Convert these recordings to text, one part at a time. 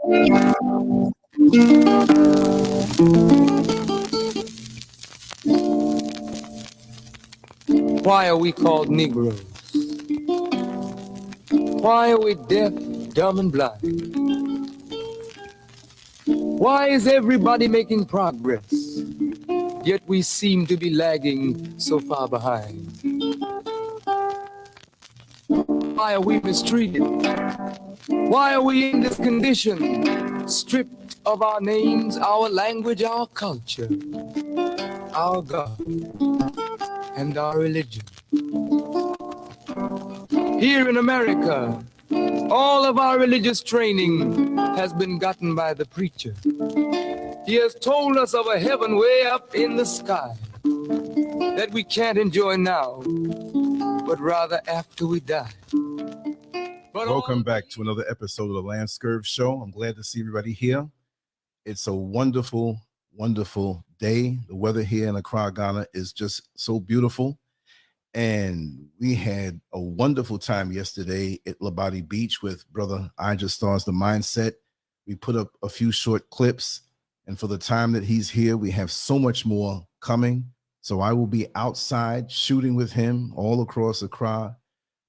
Why are we called Negroes? Why are we deaf, dumb, and blind? Why is everybody making progress, yet we seem to be lagging so far behind? Why are we mistreated? Why are we in this condition, stripped of our names, our language, our culture, our God, and our religion? Here in America, all of our religious training has been gotten by the preacher. He has told us of a heaven way up in the sky that we can't enjoy now, but rather after we die. Welcome back to another episode of the LANCESCURV show. I'm glad to see everybody here. It's a wonderful, wonderful day. The weather here in Accra, Ghana is just so beautiful. And we had a wonderful time yesterday at Labadi Beach with Brother I Just Stars the Mindset. We put up a few short clips. And for the time that he's here, we have so much more coming. So I will be outside shooting with him all across Accra.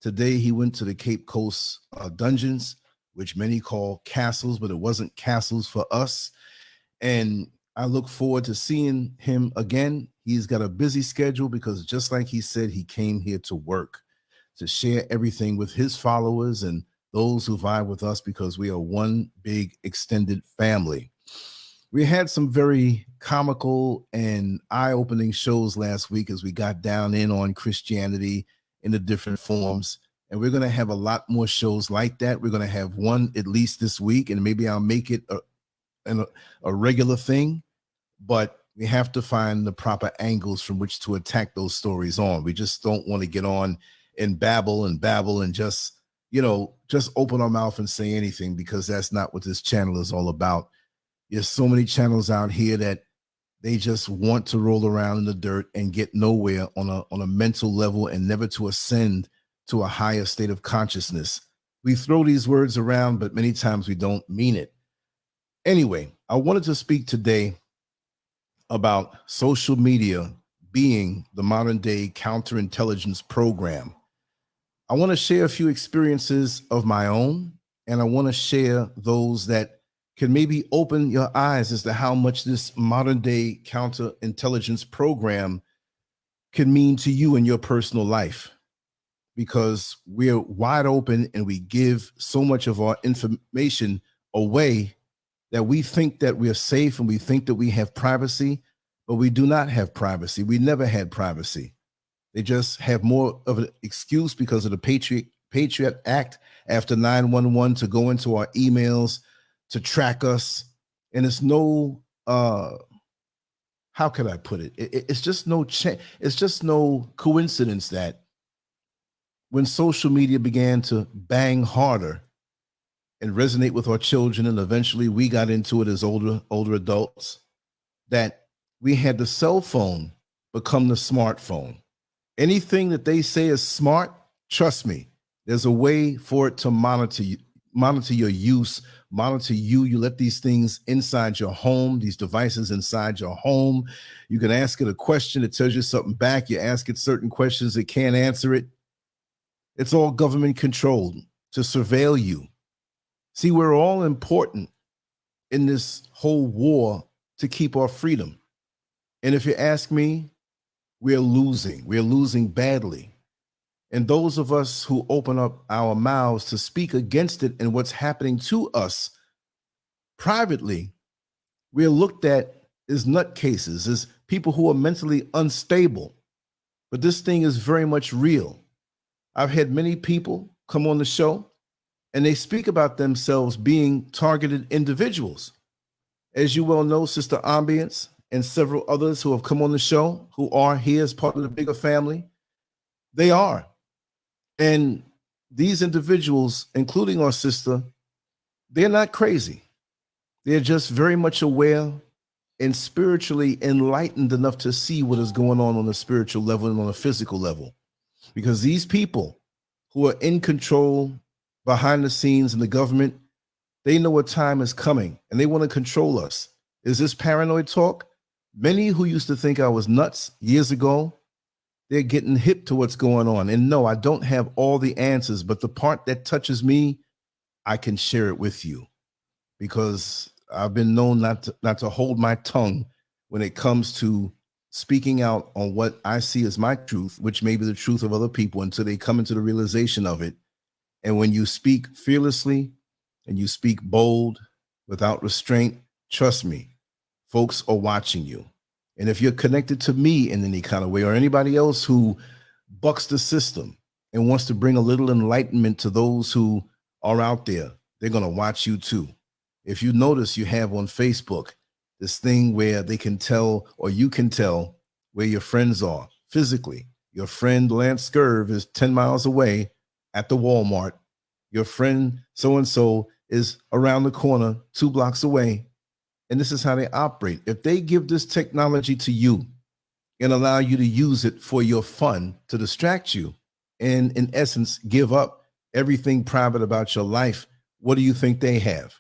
Today, he went to the Cape Coast dungeons, which many call castles, but it wasn't castles for us. And I look forward to seeing him again. He's got a busy schedule because just like he said, he came here to work, to share everything with his followers and those who vibe with us because we are one big extended family. We had some very comical and eye-opening shows last week as we got down in on Christianity in the different forms. And we're going to have a lot more shows like that. We're going to have one at least this week, and maybe I'll make it a regular thing. But we have to find the proper angles from which to attack those stories on. We just don't want to get on and babble and just, just open our mouth and say anything, because that's not what this channel is all about. There's so many channels out here that they just want to roll around in the dirt and get nowhere on a mental level and never to ascend to a higher state of consciousness. We throw these words around, but many times we don't mean it. Anyway, I wanted to speak today about social media being the modern day counterintelligence program. I want to share a few experiences of my own, and I want to share those that can maybe open your eyes as to how much this modern day counterintelligence program can mean to you in your personal life, because we're wide open and we give so much of our information away that we think that we're safe and we think that we have privacy, but we do not have privacy. We never had privacy. They just have more of an excuse because of the Patriot Act after 9/11 to go into our emails, to track us. And it's no, how could I put it? It's just no coincidence that when social media began to bang harder and resonate with our children, and eventually we got into it as older adults, that we had the cell phone become the smartphone. Anything that they say is smart, trust me, there's a way for it to monitor your use, monitor you. You let these things inside your home, these devices inside your home. You can ask it a question, it tells you something back. You ask it certain questions, it can't answer it. It's all government controlled to surveil you. See, we're all important in this whole war to keep our freedom. And if you ask me, we're losing badly. And those of us who open up our mouths to speak against it and what's happening to us privately, we're looked at as nutcases, as people who are mentally unstable. But this thing is very much real. I've had many people come on the show and they speak about themselves being targeted individuals. As you well know, Sister Ambience and several others who have come on the show who are here as part of the bigger family, they are. And these individuals, including our sister, they're not crazy. They're just very much aware and spiritually enlightened enough to see what is going on a spiritual level and on a physical level. Because these people who are in control behind the scenes in the government, They know a time is coming and they want to control us. Is this paranoid talk? Many who used to think I was nuts years ago, they're getting hip to what's going on. And no, I don't have all the answers, but the part that touches me, I can share it with you, because I've been known not to hold my tongue when it comes to speaking out on what I see as my truth, which may be the truth of other people, until they come into the realization of it. And when you speak fearlessly and you speak bold without restraint, trust me, folks are watching you. And if you're connected to me in any kind of way, or anybody else who bucks the system and wants to bring a little enlightenment to those who are out there, they're going to watch you too. If you notice, you have on Facebook this thing where they can tell, or you can tell, where your friends are physically. Your friend LANCESCURV is 10 miles away at the Walmart. Your friend so-and-so is around the corner, 2 blocks away. And this is how they operate. If they give this technology to you and allow you to use it for your fun, to distract you, and in essence, give up everything private about your life, what do you think they have?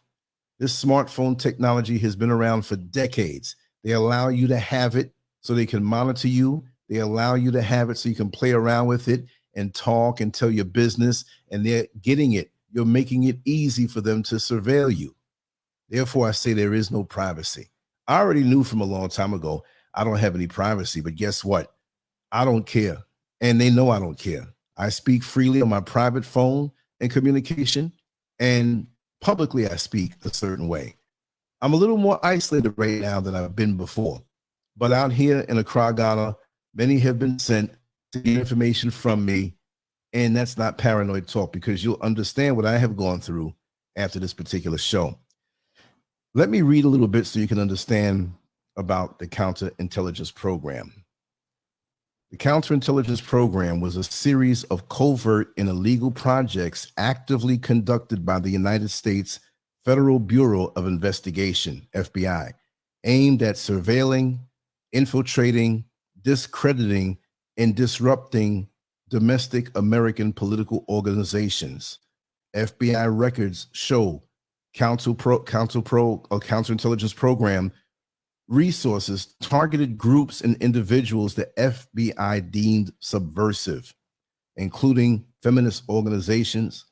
This smartphone technology has been around for decades. They allow you to have it so they can monitor you. They allow you to have it so you can play around with it and talk and tell your business, and they're getting it. You're making it easy for them to surveil you. Therefore, I say there is no privacy. I already knew from a long time ago, I don't have any privacy, but guess what? I don't care. And they know I don't care. I speak freely on my private phone and communication, and publicly I speak a certain way. I'm a little more isolated right now than I've been before, but out here in Accra, Ghana, many have been sent to get information from me, and that's not paranoid talk, because you'll understand what I have gone through after this particular show. Let me read a little bit so you can understand about the counterintelligence program. The counterintelligence program was a series of covert and illegal projects actively conducted by the United States Federal Bureau of Investigation, FBI, aimed at surveilling, infiltrating, discrediting, and disrupting domestic American political organizations. FBI records show counterintelligence program resources targeted groups and individuals the FBI deemed subversive, including feminist organizations,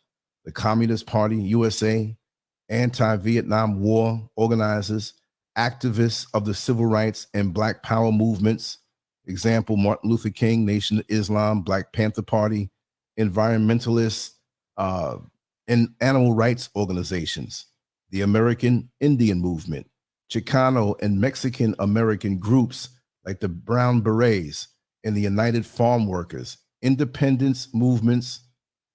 the Communist Party USA, anti-Vietnam War organizers, activists of the civil rights and Black Power movements, example, Martin Luther King, Nation of Islam, Black Panther Party, environmentalists, and animal rights organizations, the American Indian Movement, Chicano and Mexican American groups like the Brown Berets and the United Farm Workers, independence movements,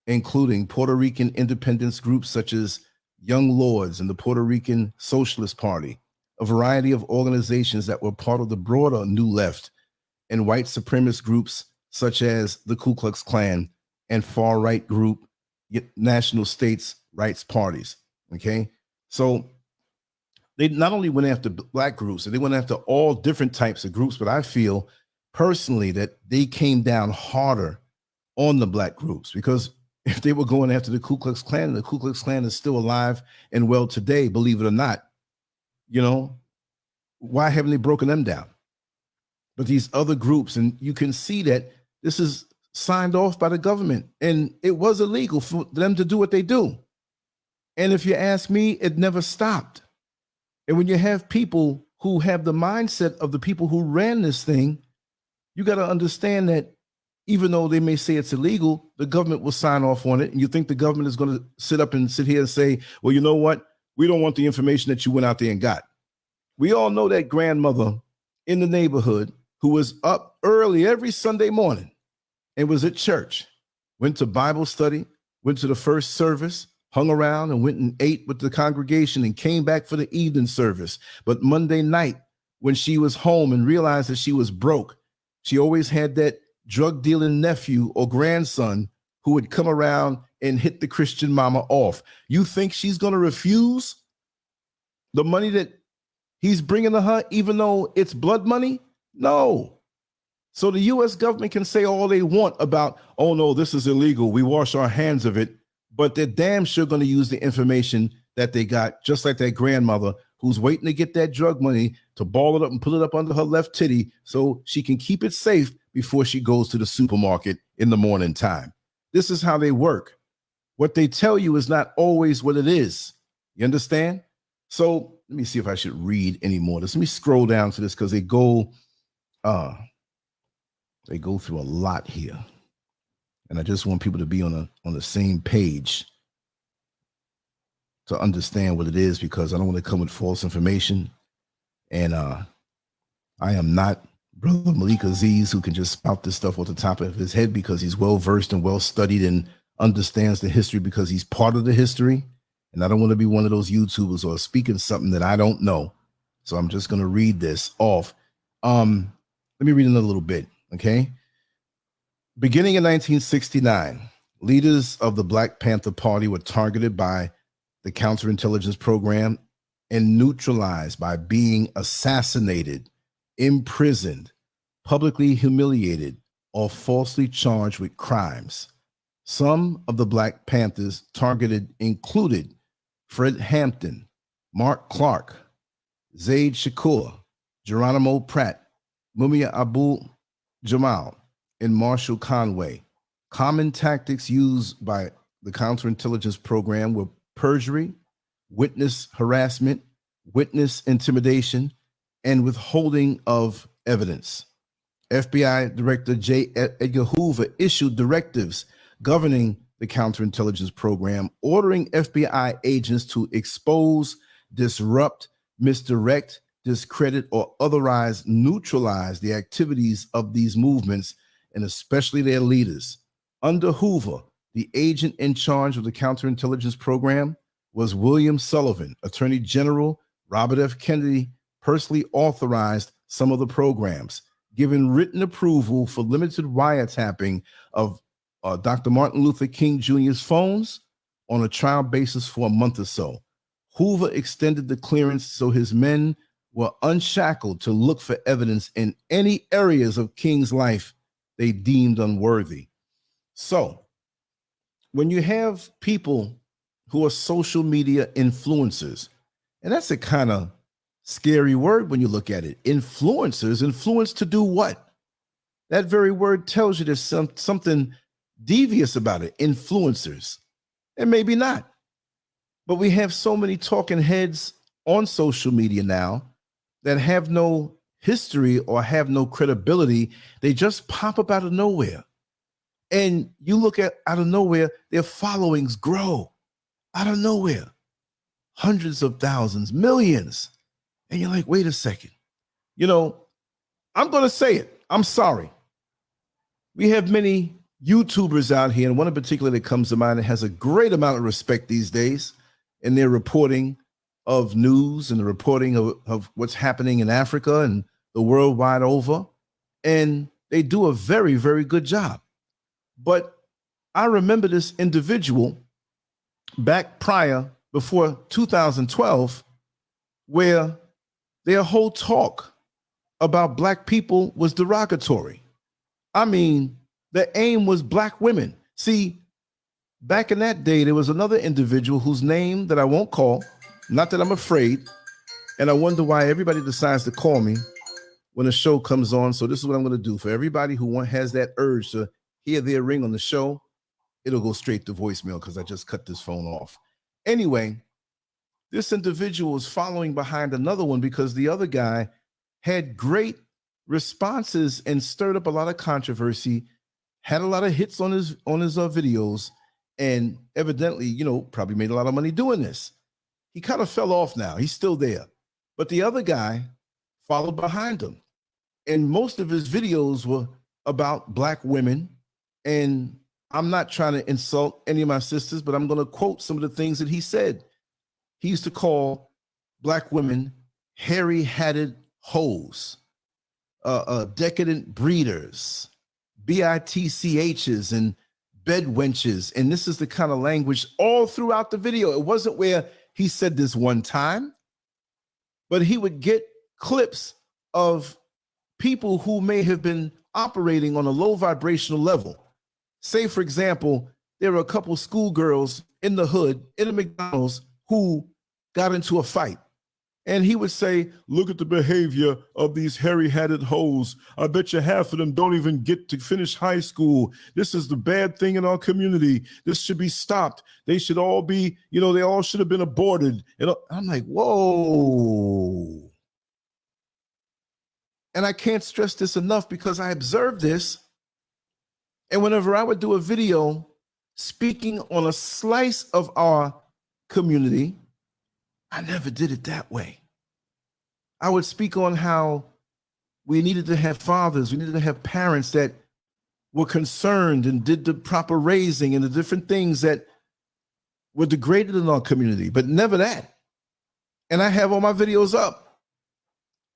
including Puerto Rican independence groups such as Young Lords and the Puerto Rican Socialist Party, a variety of organizations that were part of the broader New Left, and white supremacist groups such as the Ku Klux Klan and far-right group National States Rights Parties, okay? So they not only went after Black groups, and they went after all different types of groups, but I feel personally that they came down harder on the Black groups, because if they were going after the Ku Klux Klan, and the Ku Klux Klan is still alive and well today, believe it or not, you know, why haven't they broken them down? But these other groups, and you can see that this is signed off by the government, and it was illegal for them to do what they do. And if you ask me, it never stopped. And when you have people who have the mindset of the people who ran this thing, you got to understand that even though they may say it's illegal, the government will sign off on it. And you think the government is going to sit here and say, well, you know what? We don't want the information that you went out there and got. We all know that grandmother in the neighborhood who was up early every Sunday morning and was at church, went to Bible study, went to the first service, hung around and went and ate with the congregation and came back for the evening service. But Monday night, when she was home and realized that she was broke, she always had that drug dealing nephew or grandson who would come around and hit the Christian mama off. You think she's going to refuse the money that he's bringing to her, even though it's blood money? No. So the U.S. government can say all they want about, oh no, this is illegal, we wash our hands of it, but they're damn sure going to use the information that they got, just like that grandmother who's waiting to get that drug money to ball it up and put it up under her left titty so she can keep it safe before she goes to the supermarket in the morning time. This is how they work. What they tell you is not always what it is. You understand? So let me see if I should read any more. Let me scroll down to this because they go through a lot here. And I just want people to be on the same page to understand what it is, because I don't want to come with false information. And I am not Brother Malik Aziz, who can just spout this stuff off the top of his head because he's well-versed and well-studied and understands the history because he's part of the history. And I don't want to be one of those YouTubers or speaking something that I don't know. So I'm just going to read this off. Let me read another little bit, okay? Beginning in 1969, leaders of the Black Panther Party were targeted by the counterintelligence program and neutralized by being assassinated, imprisoned, publicly humiliated, or falsely charged with crimes. Some of the Black Panthers targeted included Fred Hampton, Mark Clark, Zaid Shakur, Geronimo Pratt, Mumia Abu Jamal, and Marshall Conway. Common tactics used by the counterintelligence program were perjury, witness harassment, witness intimidation, and withholding of evidence. FBI Director J. Edgar Hoover issued directives governing the counterintelligence program, ordering FBI agents to expose, disrupt, misdirect, discredit, or otherwise neutralize the activities of these movements, and especially their leaders. Under Hoover, the agent in charge of the counterintelligence program was William Sullivan. Attorney General Robert F. Kennedy personally authorized some of the programs, given written approval for limited wiretapping of Dr. Martin Luther King Jr.'s phones on a trial basis for a month or so. Hoover extended the clearance so his men were unshackled to look for evidence in any areas of King's life they deemed unworthy. So, when you have people who are social media influencers, and that's a kind of scary word when you look at it. Influencers, influence to do what? That very word tells you there's something devious about it. Influencers. And maybe not. But we have so many talking heads on social media now that have no history or have no credibility. They just pop up out of nowhere. And you look at out of nowhere, their followings grow out of nowhere. Hundreds of thousands, millions. And you're like, wait a second. You know, I'm going to say it. I'm sorry. We have many YouTubers out here, and one in particular that comes to mind that has a great amount of respect these days in their reporting of news and the reporting of what's happening in Africa and the world wide over. And they do a very, very good job. But I remember this individual back before 2012, where their whole talk about Black people was derogatory. I mean, the aim was Black women. See, back in that day, there was another individual whose name that I won't call, not that I'm afraid, and I wonder why everybody decides to call me when a show comes on. So this is what I'm going to do. For everybody who has that urge to hear their ring on the show, it'll go straight to voicemail because I just cut this phone off. Anyway, this individual is following behind another one because the other guy had great responses and stirred up a lot of controversy, had a lot of hits on his videos, and evidently, you know, probably made a lot of money doing this. He kind of fell off now. He's still there. But the other guy followed behind him. And most of his videos were about Black women. And I'm not trying to insult any of my sisters, but I'm going to quote some of the things that he said. He used to call Black women hairy-hatted hoes, decadent breeders, bitchs, and bed wenches. And this is the kind of language all throughout the video. It wasn't where he said this one time, but he would get clips of people who may have been operating on a low vibrational level. Say, for example, there were a couple schoolgirls in the hood, in a McDonald's, who got into a fight. And he would say, look at the behavior of these hairy-hatted hoes. I bet you half of them don't even get to finish high school. This is the bad thing in our community. This should be stopped. They should all be, they all should have been aborted. And I'm like, whoa. And I can't stress this enough because I observed this. And whenever I would do a video speaking on a slice of our community, I never did it that way. I would speak on how we needed to have fathers, we needed to have parents that were concerned and did the proper raising and the different things that were degraded in our community, but never that. And I have all my videos up.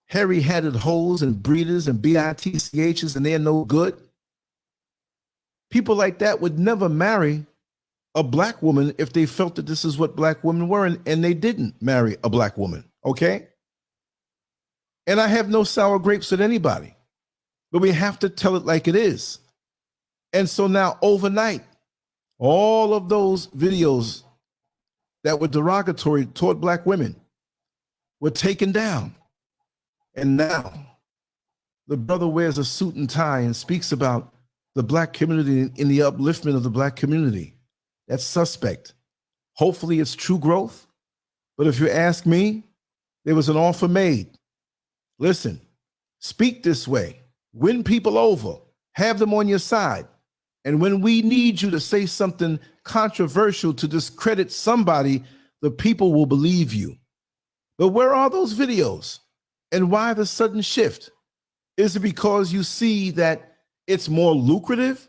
Hairy-hatted hoes and breeders and bitchs, and they're no good. People like that would never marry a black woman if they felt that this is what black women were, and they didn't marry a black woman, okay? And I have no sour grapes with anybody, but we have to tell it like it is. And so now overnight, all of those videos that were derogatory toward black women were taken down. And now the brother wears a suit and tie and speaks about the black community in the upliftment of the black community. That's suspect. Hopefully it's true growth. But if you ask me, there was an offer made. Listen, speak this way, win people over, have them on your side. And when we need you to say something controversial to discredit somebody, the people will believe you. But where are those videos? And why the sudden shift? Is it because you see that it's more lucrative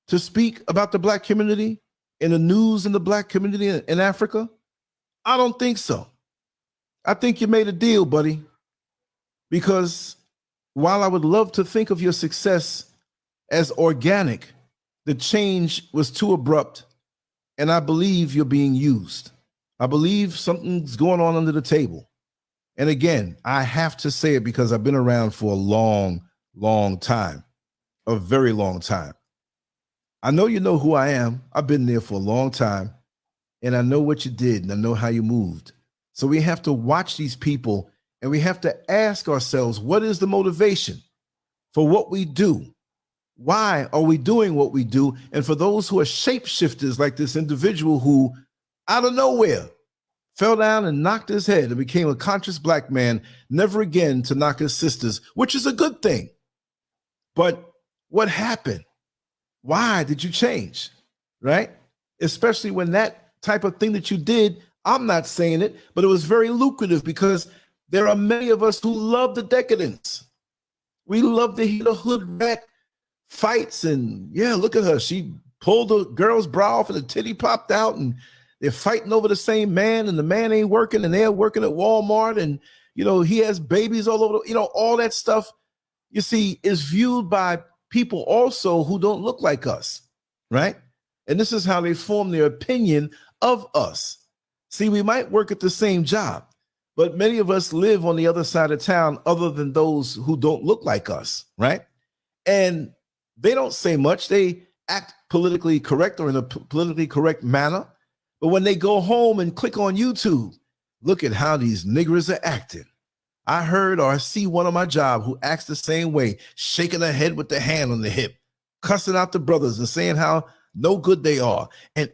to speak about the black community in the news in the black community in Africa? I don't think so. I think you made a deal, buddy. Because while I would love to think of your success as organic, the change was too abrupt, and I believe you're being used. I believe something's going on under the table. And again, I have to say it because I've been around for a long, long time, a very long time. I know you know who I am. I've been there for a long time, and I know what you did, and I know how you moved. So we have to watch these people, and we have to ask ourselves, what is the motivation for what we do? Why are we doing what we do? And for those who are shapeshifters like this individual who, out of nowhere, fell down and knocked his head and became a conscious black man, never again to knock his sisters, which is a good thing. But what happened? Why did you change, right? Especially when that type of thing that you did, I'm not saying it, but it was very lucrative because there are many of us who love the decadence. We love to hear the hood rat fights and, yeah, look at her. She pulled the girl's bra off and the titty popped out and they're fighting over the same man and the man ain't working and they're working at Walmart and, he has babies all over, all that stuff, you see, is viewed by people also who don't look like us, right? And this is how they form their opinion of us. See, we might work at the same job, but many of us live on the other side of town other than those who don't look like us, right? And they don't say much. They act politically correct or in a politically correct manner. But when they go home and click on YouTube, look at how these niggers are acting. I heard or I see one on my job who acts the same way, shaking her head with the hand on the hip, cussing out the brothers and saying how no good they are. And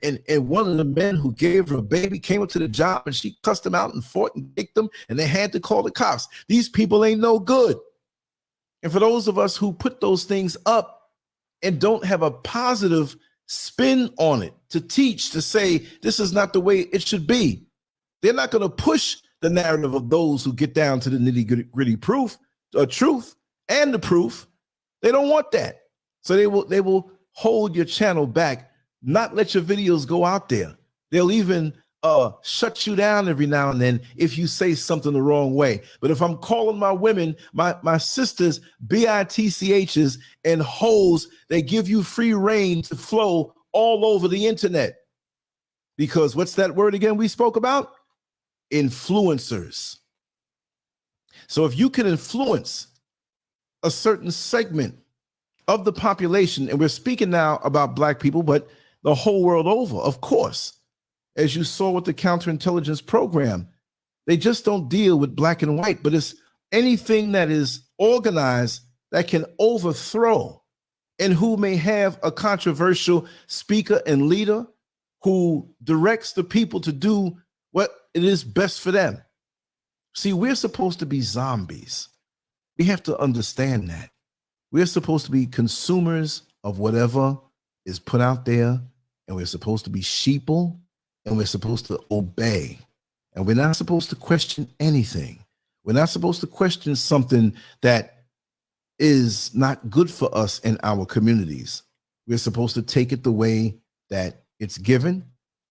one of the men who gave her a baby came up to the job and she cussed him out and fought and kicked them and they had to call the cops. These people ain't no good. And for those of us who put those things up and don't have a positive spin on it to teach, to say this is not the way it should be, they're not going to push the narrative of those who get down to the nitty-gritty truth and the proof. They don't want that. So they will hold your channel back, not let your videos go out there. They'll even shut you down every now and then if you say something the wrong way. But if I'm calling my women, my sisters, bitchs and hoes, they give you free reign to flow all over the internet. Because what's that word again we spoke about? Influencers. So if you can influence a certain segment of the population, and we're speaking now about black people, but the whole world over, of course, As you saw with the counterintelligence program, they just don't deal with black and white, but it's anything that is organized that can overthrow, and who may have a controversial speaker and leader who directs the people to do what it is best for them. See, we're supposed to be zombies. We have to understand that. We're supposed to be consumers of whatever is put out there, and we're supposed to be sheeple, and we're supposed to obey. And we're not supposed to question anything. We're not supposed to question something that is not good for us in our communities. We're supposed to take it the way that it's given.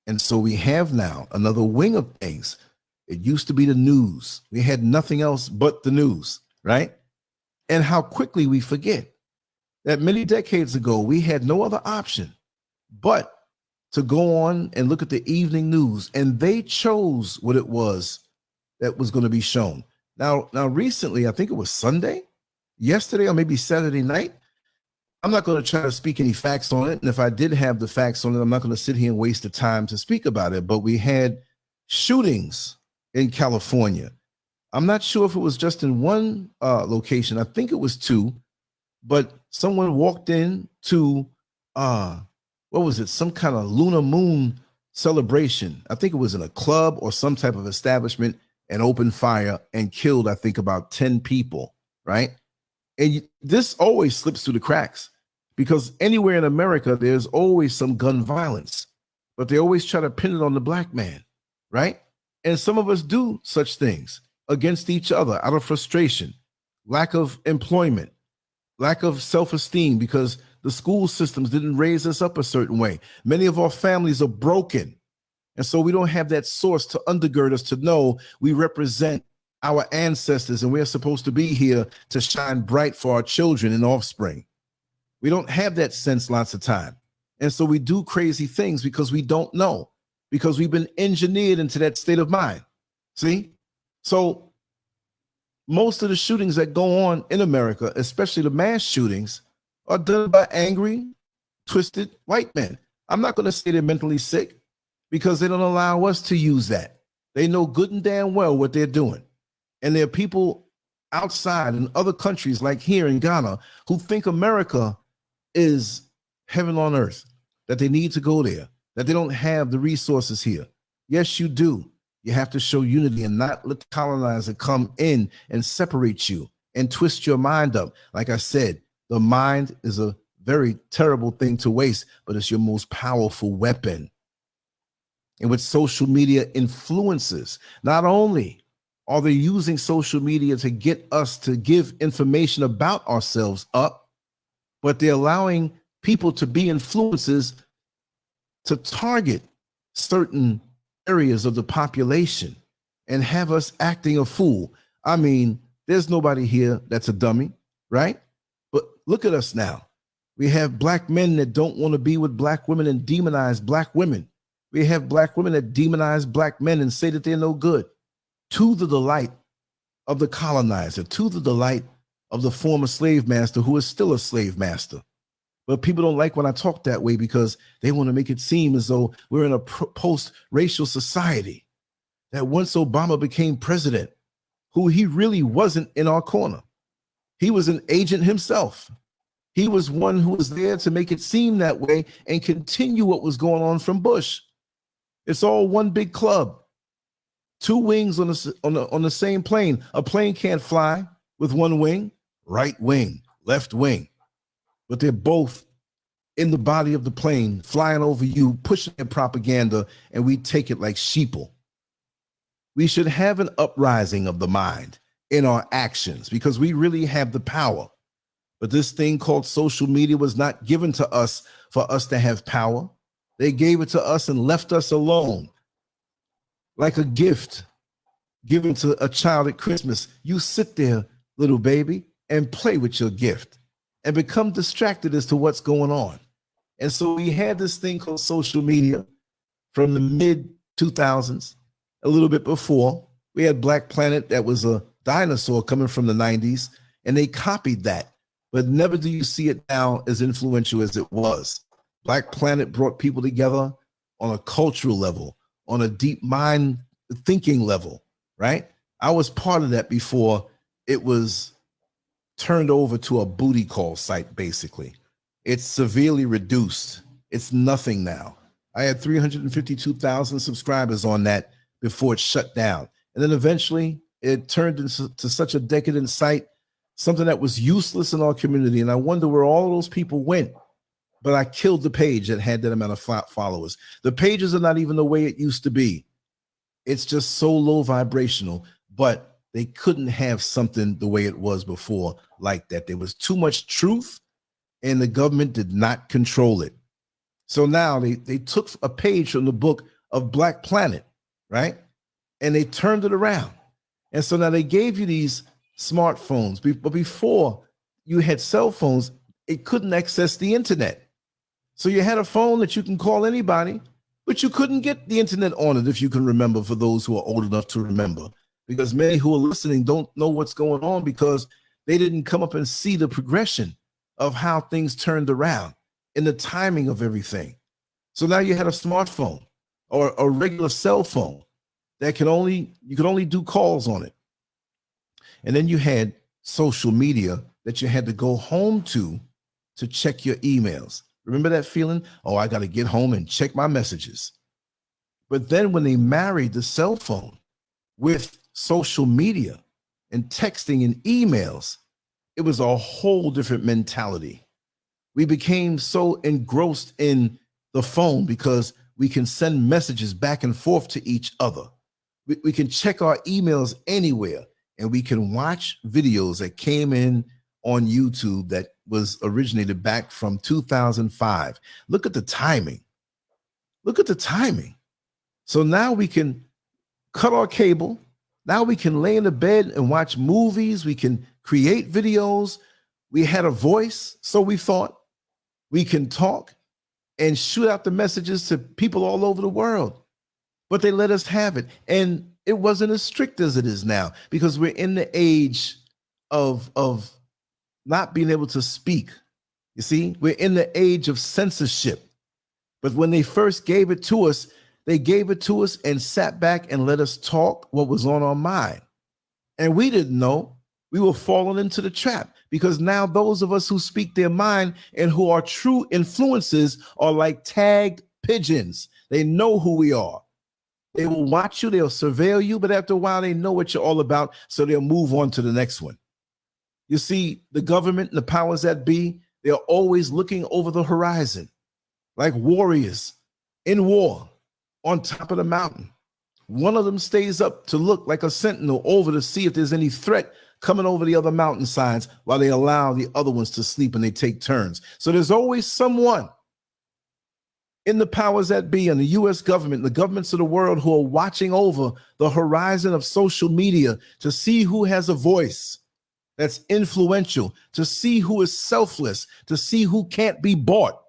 And so we have now another wing of things. It used to be the news. We had nothing else but the news, right? And how quickly we forget that many decades ago, we had no other option but to go on and look at the evening news, and they chose what it was that was going to be shown. Now recently, I think it was Sunday, yesterday, or maybe Saturday night. I'm not going to try to speak any facts on it. And if I did have the facts on it, I'm not going to sit here and waste the time to speak about it. But we had shootings in California. I'm not sure if it was just in one location. I think it was two, but someone walked in to, what was it? Some kind of lunar moon celebration. I think it was in a club or some type of establishment, and opened fire and killed, I think, about 10 people, right? And this always slips through the cracks, because anywhere in America, there's always some gun violence, but they always try to pin it on the black man, right? And some of us do such things against each other out of frustration, lack of employment, lack of self-esteem, because the school systems didn't raise us up a certain way. Many of our families are broken. And so we don't have that source to undergird us to know we represent our ancestors, and we're supposed to be here to shine bright for our children and offspring. We don't have that sense lots of time. And so we do crazy things because we don't know, because we've been engineered into that state of mind. See? So most of the shootings that go on in America, especially the mass shootings, are done by angry, twisted white men. I'm not going to say they're mentally sick, because they don't allow us to use that. They know good and damn well what they're doing. And there are people outside in other countries, like here in Ghana, who think America is heaven on earth, that they need to go there, that they don't have the resources here. Yes, you do. You have to show unity and not let the colonizer come in and separate you and twist your mind up. Like I said, the mind is a very terrible thing to waste, but it's your most powerful weapon. And with social media influences, not only are they using social media to get us to give information about ourselves up, but they're allowing people to be influencers to target certain areas of the population and have us acting a fool. I mean, there's nobody here that's a dummy, right? But look at us now. We have black men that don't want to be with black women and demonize black women. We have black women that demonize black men and say that they're no good, to the delight of the colonizer, to the delight of the former slave master who is still a slave master. But people don't like when I talk that way, because they want to make it seem as though we're in a post-racial society, that once Obama became president, who he really wasn't in our corner. He was an agent himself. He was one who was there to make it seem that way and continue what was going on from Bush. It's all one big club. Two wings on the same plane. A plane can't fly with one wing, right wing, left wing. But they're both in the body of the plane, flying over you, pushing their propaganda, and we take it like sheeple. We should have an uprising of the mind in our actions, because we really have the power. But this thing called social media was not given to us for us to have power. They gave it to us and left us alone, like a gift given to a child at Christmas. You sit there, little baby, and play with your gift and become distracted as to what's going on. And so we had this thing called social media from the mid-2000s, a little bit before. We had Black Planet, that was a dinosaur coming from the 90s, and they copied that. But never do you see it now as influential as it was. Black Planet brought people together on a cultural level, on a deep mind thinking level, right? I was part of that before it was turned over to a booty call site, basically. It's severely reduced. It's nothing now. I had 352,000 subscribers on that before it shut down. And then eventually it turned into such a decadent site, something that was useless in our community. And I wonder where all those people went. But I killed the page that had that amount of followers. The pages are not even the way it used to be. It's just so low vibrational, but they couldn't have something the way it was before like that. There was too much truth and the government did not control it. So now they took a page from the book of Black Planet, right? And they turned it around. And so now they gave you these smartphones. But before you had cell phones, it couldn't access the internet. So you had a phone that you can call anybody, but you couldn't get the internet on it, if you can remember, for those who are old enough to remember, because many who are listening don't know what's going on because they didn't come up and see the progression of how things turned around in the timing of everything. So now you had a smartphone or a regular cell phone that you could only do calls on it. And then you had social media that you had to go home to check your emails. Remember that feeling? Oh, I got to get home and check my messages. But then when they married the cell phone with social media and texting and emails, it was a whole different mentality. We became so engrossed in the phone because we can send messages back and forth to each other. We can check our emails anywhere, and we can watch videos that came in on YouTube that was originated back from 2005. Look at the timing. Look at the timing. So now we can cut our cable. Now we can lay in the bed and watch movies. We can create videos. We had a voice, so we thought. We can talk and shoot out the messages to people all over the world. But they let us have it. And it wasn't as strict as it is now because we're in the age of not being able to speak. You see, we're in the age of censorship. But when they first gave it to us, they gave it to us and sat back and let us talk what was on our mind. And we didn't know. We were falling into the trap because now those of us who speak their mind and who are true influences are like tagged pigeons. They know who we are. They will watch you, they'll surveil you, but after a while they know what you're all about, so they'll move on to the next one. You see, the government and the powers that be, they're always looking over the horizon like warriors in war on top of the mountain. One of them stays up to look like a sentinel over to see if there's any threat coming over the other mountainsides while they allow the other ones to sleep and they take turns. So there's always someone in the powers that be and the U.S. government, the governments of the world who are watching over the horizon of social media to see who has a voice that's influential, to see who is selfless, to see who can't be bought,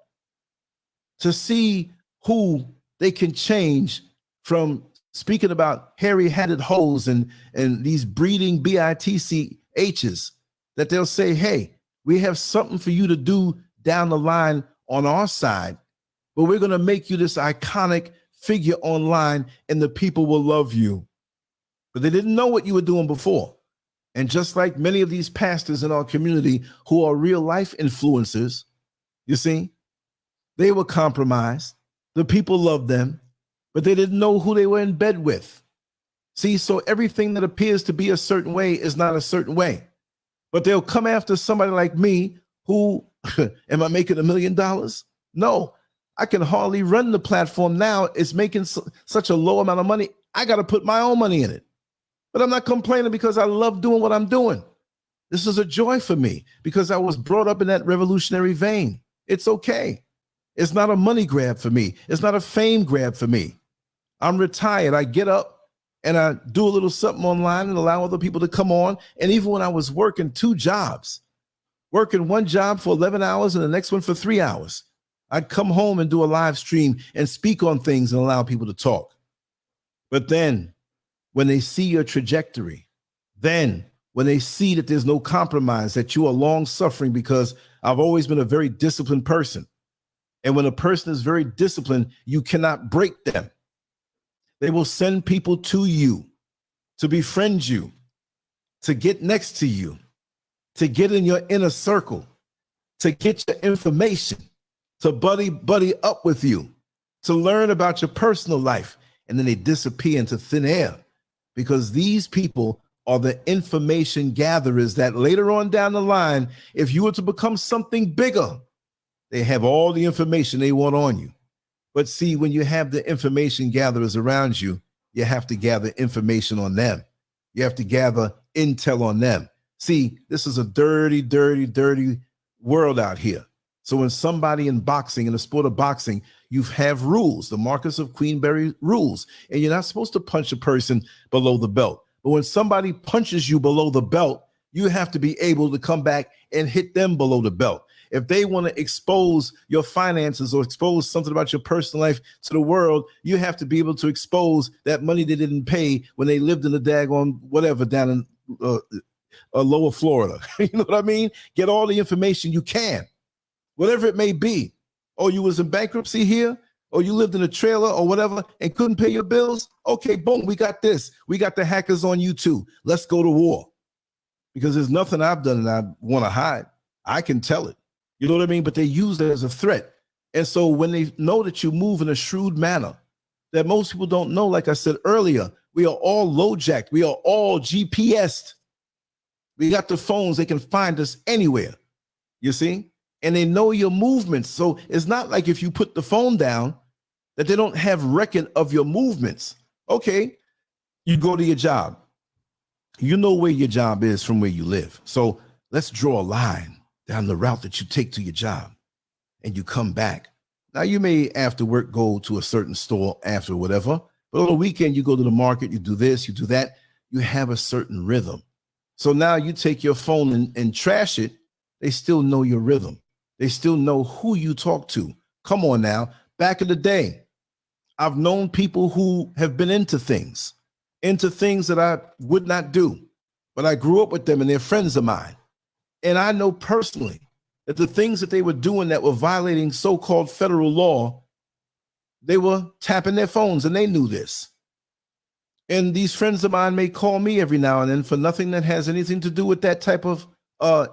to see who they can change from speaking about hairy-headed hoes and these breeding BITCHs, that they'll say, hey, we have something for you to do down the line on our side, but we're going to make you this iconic figure online and the people will love you. But they didn't know what you were doing before. And just like many of these pastors in our community who are real life influencers, you see, they were compromised. The people loved them, but they didn't know who they were in bed with. See, so everything that appears to be a certain way is not a certain way. But they'll come after somebody like me who, am I making $1 million? No, I can hardly run the platform now. It's making such a low amount of money. I got to put my own money in it. But I'm not complaining because I love doing what I'm doing. This is a joy for me because I was brought up in that revolutionary vein. It's okay. It's not a money grab for me. It's not a fame grab for me. I'm retired. I get up and I do a little something online and allow other people to come on. And even when I was working 2 jobs, working one job for 11 hours and the next one for 3 hours, I'd come home and do a live stream and speak on things and allow people to talk. But then when they see your trajectory, then when they see that there's no compromise, that you are long suffering, because I've always been a very disciplined person. And when a person is very disciplined, you cannot break them. They will send people to you to befriend you, to get next to you, to get in your inner circle, to get your information, to buddy up with you, to learn about your personal life. And then they disappear into thin air because these people are the information gatherers that later on down the line, if you were to become something bigger, they have all the information they want on you. But see, when you have the information gatherers around you, you have to gather information on them. You have to gather intel on them. See, this is a dirty, dirty, dirty world out here. So when somebody in boxing, in the sport of boxing, you have rules, the Marcus of Queenberry rules, and you're not supposed to punch a person below the belt. But when somebody punches you below the belt, you have to be able to come back and hit them below the belt. If they want to expose your finances or expose something about your personal life to the world, you have to be able to expose that money they didn't pay when they lived in the daggone whatever down in lower Florida. You know what I mean? Get all the information you can, whatever it may be. Oh, you was in bankruptcy here, or you lived in a trailer or whatever and couldn't pay your bills. Okay, boom, we got this. We got the hackers on you too. Let's go to war. Because there's nothing I've done that I want to hide. I can tell it. You know what I mean? But they use it as a threat. And so when they know that you move in a shrewd manner, that most people don't know, like I said earlier, we are all low-jacked. We are all GPSed. We got the phones. They can find us anywhere, you see? And they know your movements. So it's not like if you put the phone down that they don't have record of your movements. Okay, you go to your job. You know where your job is from where you live. So let's draw a line down the route that you take to your job and you come back. Now, you may after work go to a certain store after whatever, but on the weekend you go to the market, you do this, you do that. You have a certain rhythm. So now you take your phone and trash it. They still know your rhythm. They still know who you talk to. Come on now. Back in the day, I've known people who have been into things that I would not do, but I grew up with them and they're friends of mine. And I know personally that the things that they were doing that were violating so-called federal law, they were tapping their phones and they knew this. And these friends of mine may call me every now and then for nothing that has anything to do with that type of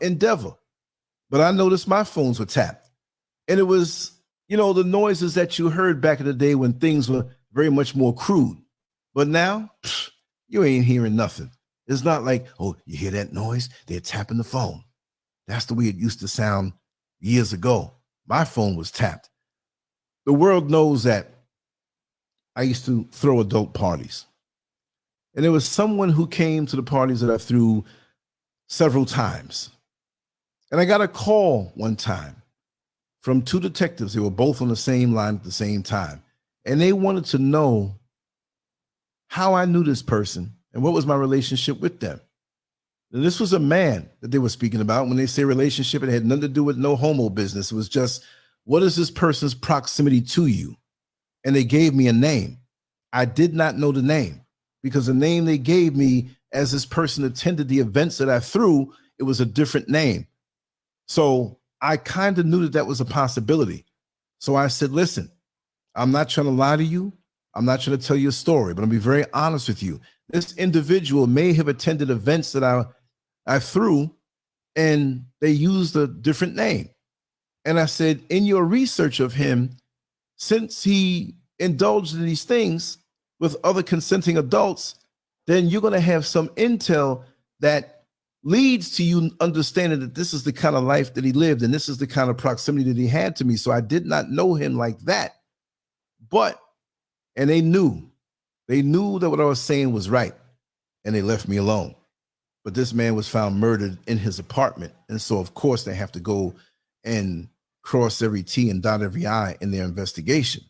endeavor. But I noticed my phones were tapped. And it was, you know, the noises that you heard back in the day when things were very much more crude. But now, you ain't hearing nothing. It's not like, oh, you hear that noise? They're tapping the phone. That's the way it used to sound years ago. My phone was tapped. The world knows that I used to throw adult parties. And there was someone who came to the parties that I threw several times. And I got a call one time from two detectives. They were both on the same line at the same time. And they wanted to know how I knew this person and what was my relationship with them. And this was a man that they were speaking about. When they say relationship, it had nothing to do with no homo business. It was just, what is this person's proximity to you? And they gave me a name. I did not know the name because the name they gave me as this person attended the events that I threw, it was a different name. So I kind of knew that that was a possibility. So I said, listen, I'm not trying to lie to you. I'm not trying to tell you a story, but I'll be very honest with you. This individual may have attended events that I threw and they used a different name. And I said, in your research of him, since he indulged in these things with other consenting adults, then you're going to have some intel that leads to you understanding that this is the kind of life that he lived and this is the kind of proximity that he had to me. So I did not know him like that. And they knew that what I was saying was right, and they left me alone. But this man was found murdered in his apartment. And so, of course, they have to go and cross every T and dot every I in their investigation.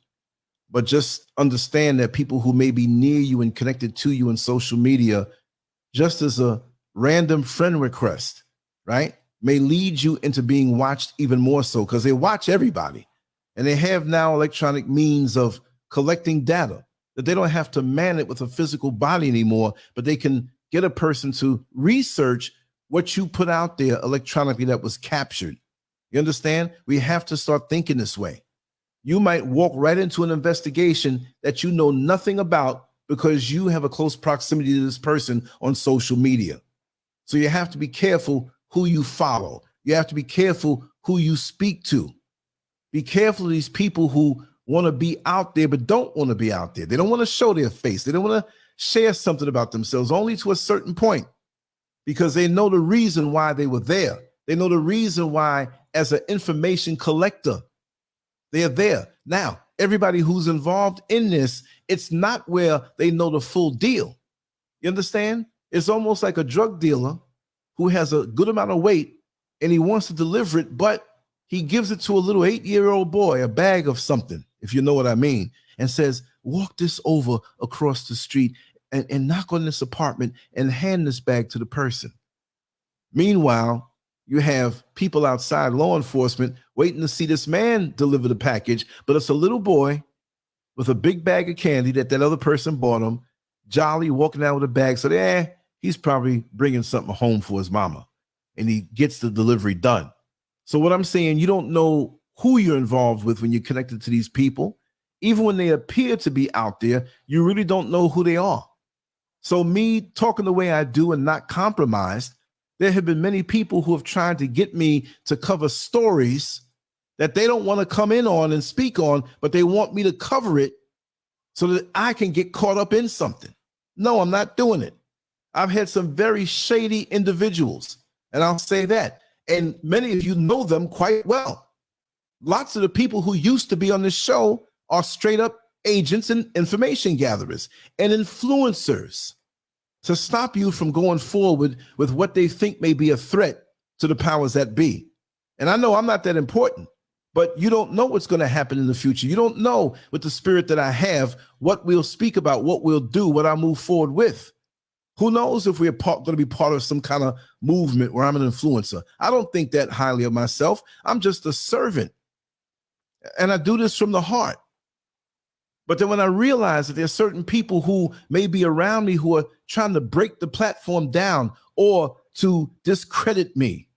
But just understand that people who may be near you and connected to you in social media, just as a random friend request, right, may lead you into being watched even more so because they watch everybody. And they have now electronic means of collecting data that they don't have to man it with a physical body anymore, but they can get a person to research what you put out there electronically that was captured. You understand? We have to start thinking this way. You might walk right into an investigation that you know nothing about, because you have a close proximity to this person on social media. So you have to be careful who you follow. You have to be careful who you speak to. Be careful of these people who want to be out there but don't want to be out there. They don't want to show their face. They don't want to share something about themselves, only to a certain point, because they know the reason why they were there. They know the reason why, as an information collector, they're there. Now, everybody who's involved in this, it's not where they know the full deal. You understand? It's almost like a drug dealer who has a good amount of weight and he wants to deliver it, but he gives it to a little 8-year-old boy, a bag of something, if you know what I mean, and says, walk this over across the street and knock on this apartment and hand this bag to the person. Meanwhile, you have people outside, law enforcement, waiting to see this man deliver the package, but it's a little boy with a big bag of candy that other person bought him, jolly, walking out with a bag. So he's probably bringing something home for his mama, and he gets the delivery done. So what I'm saying, you don't know who you're involved with when you're connected to these people. Even when they appear to be out there, you really don't know who they are. So me talking the way I do and not compromised, there have been many people who have tried to get me to cover stories that they don't want to come in on and speak on, but they want me to cover it so that I can get caught up in something. No, I'm not doing it. I've had some very shady individuals, and I'll say that. And many of you know them quite well. Lots of the people who used to be on this show are straight up agents and information gatherers and influencers to stop you from going forward with what they think may be a threat to the powers that be. And I know I'm not that important, but you don't know what's going to happen in the future. You don't know, with the spirit that I have, what we'll speak about, what we'll do, what I'll move forward with. Who knows if we're going to be part of some kind of movement where I'm an influencer. I don't think that highly of myself. I'm just a servant. And I do this from the heart. But then when I realize that there's certain people who may be around me who are trying to break the platform down or to discredit me,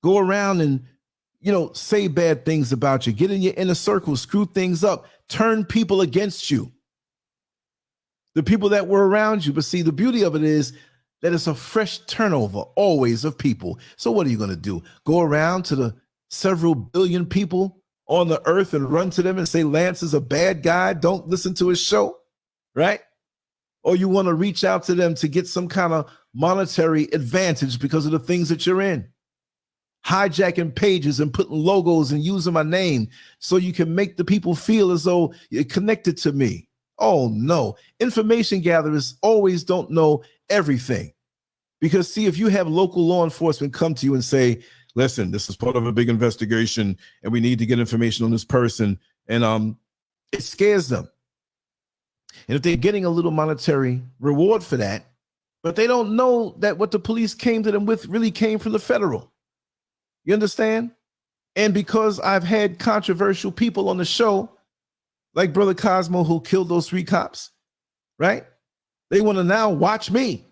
go around and, say bad things about you, get in your inner circle, screw things up, turn people against you, the people that were around you. But see, the beauty of it is that it's a fresh turnover always of people. So what are you going to do? Go around to the several billion people on the earth and run to them and say Lance is a bad guy, don't listen to his show, right? Or you want to reach out to them to get some kind of monetary advantage because of the things that you're in, hijacking pages and putting logos and using my name so you can make the people feel as though you're connected to me. Oh no, information gatherers always don't know everything. Because see, if you have local law enforcement come to you and say, listen, this is part of a big investigation and we need to get information on this person, and it scares them. And if they're getting a little monetary reward for that, but they don't know that what the police came to them with really came from the federal. You understand? And because I've had controversial people on the show, like Brother Cosmo, who killed those 3 cops, right? They want to now watch me.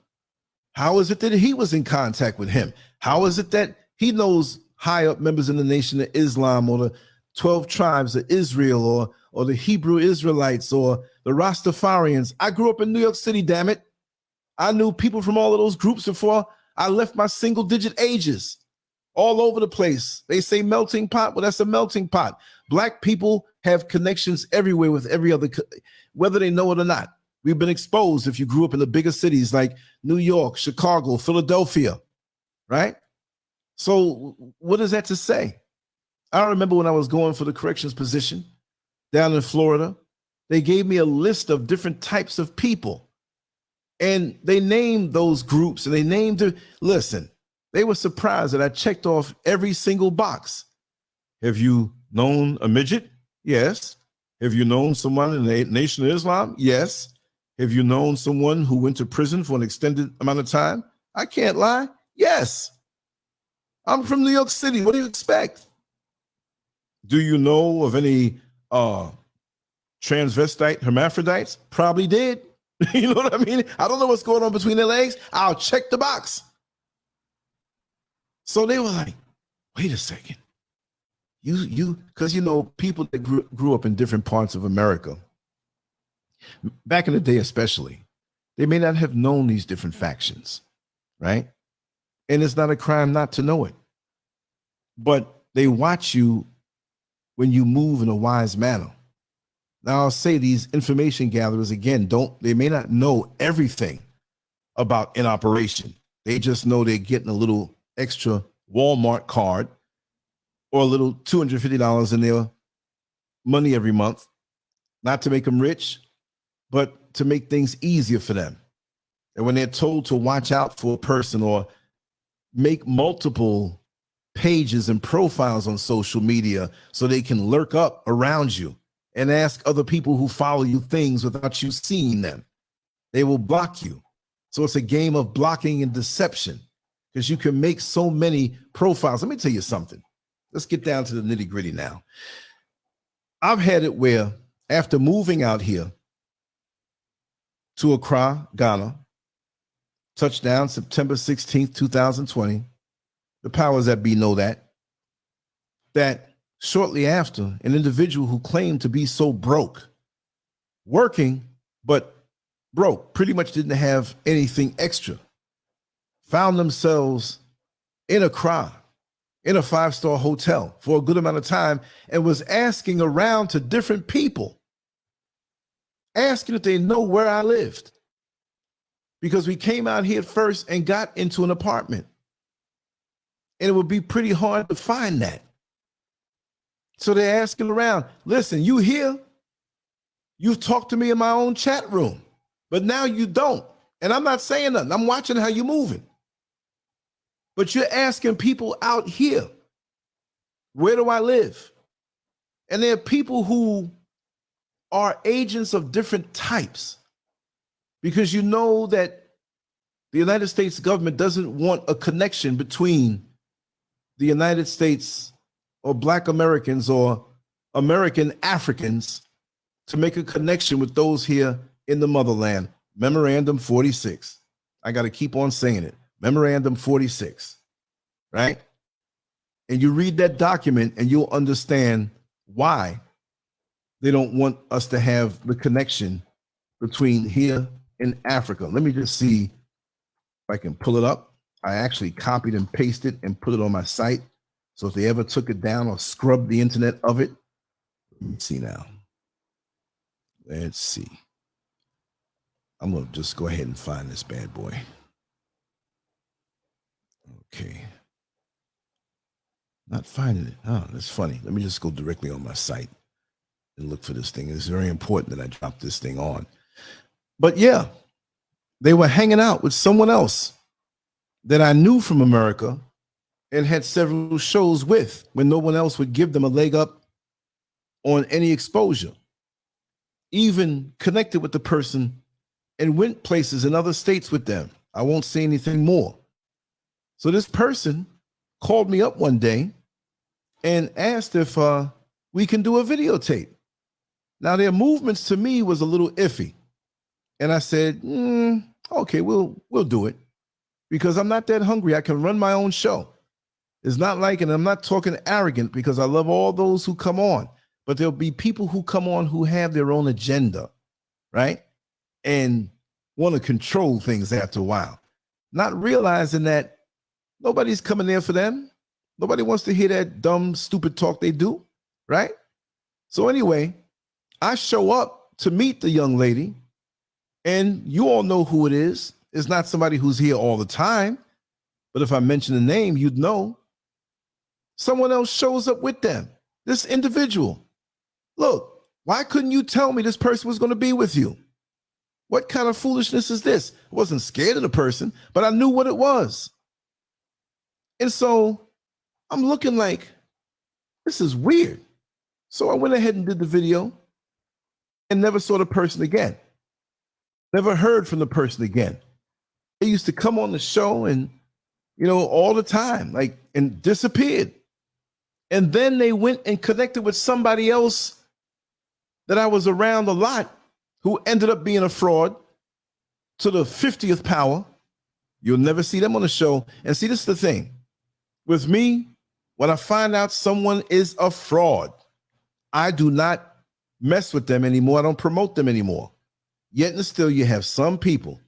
How is it that he was in contact with him? How is it that he knows high up members in the Nation of Islam or the 12 tribes of Israel or the Hebrew Israelites or the Rastafarians? I grew up in New York City, damn it. I knew people from all of those groups before I left my single-digit ages. All over the place. They say melting pot. Well, that's a melting pot. Black people have connections everywhere with every other, whether they know it or not. We've been exposed if you grew up in the bigger cities like New York, Chicago, Philadelphia, right? So what is that to say? I remember when I was going for the corrections position down in Florida, they gave me a list of different types of people. And they named those groups and they named it. Listen, they were surprised that I checked off every single box. Have you known a midget? Yes. Have you known someone in the Nation of Islam? Yes. Have you known someone who went to prison for an extended amount of time? I can't lie. Yes. I'm from New York City. What do you expect? Do you know of any transvestite hermaphrodites? Probably did. You know what I mean? I don't know what's going on between their legs. I'll check the box. So they were like, wait a second. Because, people that grew up in different parts of America, Back in the day, especially, they may not have known these different factions, right? And it's not a crime not to know it. But they watch you when you move in a wise manner. Now, I'll say these information gatherers, again, they may not know everything about an operation. They just know they're getting a little extra Walmart card or a little $250 in their money every month, not to make them rich, but to make things easier for them. And when they're told to watch out for a person or make multiple pages and profiles on social media so they can lurk up around you and ask other people who follow you things without you seeing them, they will block you. So it's a game of blocking and deception because you can make so many profiles. Let me tell you something. Let's get down to the nitty gritty now. I've had it where after moving out here to Accra, Ghana, touchdown September 16th, 2020, the powers that be know that shortly after, an individual who claimed to be so broke, working, but broke, pretty much didn't have anything extra, found themselves in Accra, in a 5-star hotel for a good amount of time, and was asking around to different people, asking if they know where I lived. Because we came out here first and got into an apartment. And it would be pretty hard to find that. So they're asking around, listen, you here? You've talked to me in my own chat room, but now you don't. And I'm not saying nothing. I'm watching how you're moving. But you're asking people out here, where do I live? And there are people who are agents of different types, because you know that the United States government doesn't want a connection between the United States or Black Americans or American Africans to make a connection with those here in the motherland. Memorandum 46. I got to keep on saying it. Memorandum 46, right? And you read that document and you'll understand why they don't want us to have the connection between here and Africa. Let me just see if I can pull it up. I actually copied and pasted and put it on my site. So if they ever took it down or scrubbed the internet of it, let me see now. Let's see. I'm going to just go ahead and find this bad boy. Okay. Not finding it. Oh, that's funny. Let me just go directly on my site and look for this thing. It's very important that I drop this thing on. But yeah, they were hanging out with someone else that I knew from America and had several shows with when no one else would give them a leg up on any exposure. Even connected with the person and went places in other states with them. I won't say anything more. So this person called me up one day and asked if we can do a videotape. Now their movements to me was a little iffy. And I said, okay, we'll do it, because I'm not that hungry. I can run my own show. It's not like, and I'm not talking arrogant, because I love all those who come on, but there'll be people who come on who have their own agenda, right? And want to control things after a while, not realizing that nobody's coming there for them. Nobody wants to hear that dumb, stupid talk they do, right? So anyway, I show up to meet the young lady, and you all know who it is. It's not somebody who's here all the time, but if I mention the name, you'd know. Someone else shows up with them, this individual. Look, why couldn't you tell me this person was going to be with you? What kind of foolishness is this? I wasn't scared of the person, but I knew what it was. And so I'm looking like, this is weird. So I went ahead and did the video and never saw the person again. Never heard from the person again. They used to come on the show and, all the time, like, and disappeared. And then they went and connected with somebody else that I was around a lot, who ended up being a fraud to the 50th power. You'll never see them on the show. And see, this is the thing. With me, when I find out someone is a fraud, I do not mess with them anymore. I don't promote them anymore. Yet and still, you have some people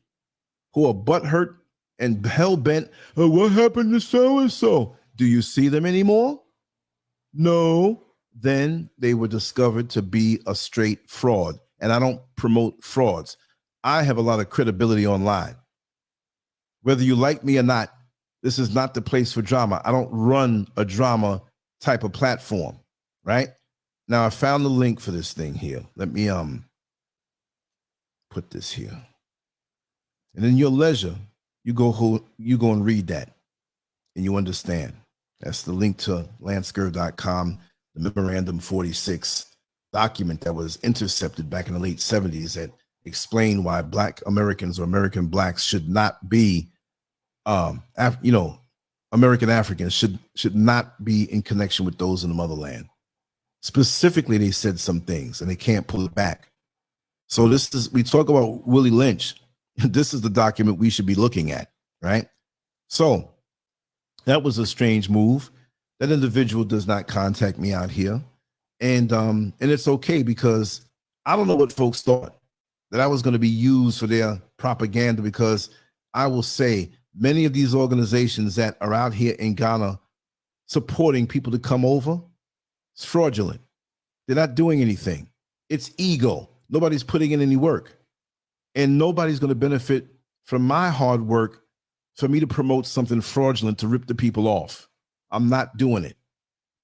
who are butthurt and hell-bent. Oh, what happened to so-and-so? Do you see them anymore? No. Then they were discovered to be a straight fraud. And I don't promote frauds. I have a lot of credibility online. Whether you like me or not, this is not the place for drama. I don't run a drama type of platform, right? Now I found the link for this thing here. Let me put this here. And in your leisure, you go and read that and you understand. That's the link to LANCESCURV.com, the Memorandum 46 document that was intercepted back in the late 70s that explained why Black Americans or American Blacks should not be, American Africans should not be in connection with those in the motherland. Specifically, they said some things and they can't pull it back. So we talk about Willie Lynch. This is the document we should be looking at, right? So that was a strange move. That individual does not contact me out here. And it's okay, because I don't know what folks thought, that I was going to be used for their propaganda, because I will say many of these organizations that are out here in Ghana supporting people to come over, it's fraudulent. They're not doing anything. It's ego. Nobody's putting in any work. And nobody's going to benefit from my hard work for me to promote something fraudulent to rip the people off. I'm not doing it.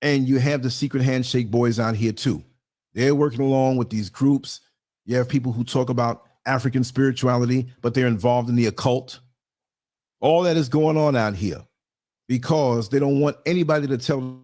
And you have the secret handshake boys out here too. They're working along with these groups. You have people who talk about African spirituality, but they're involved in the occult. All that is going on out here because they don't want anybody to tell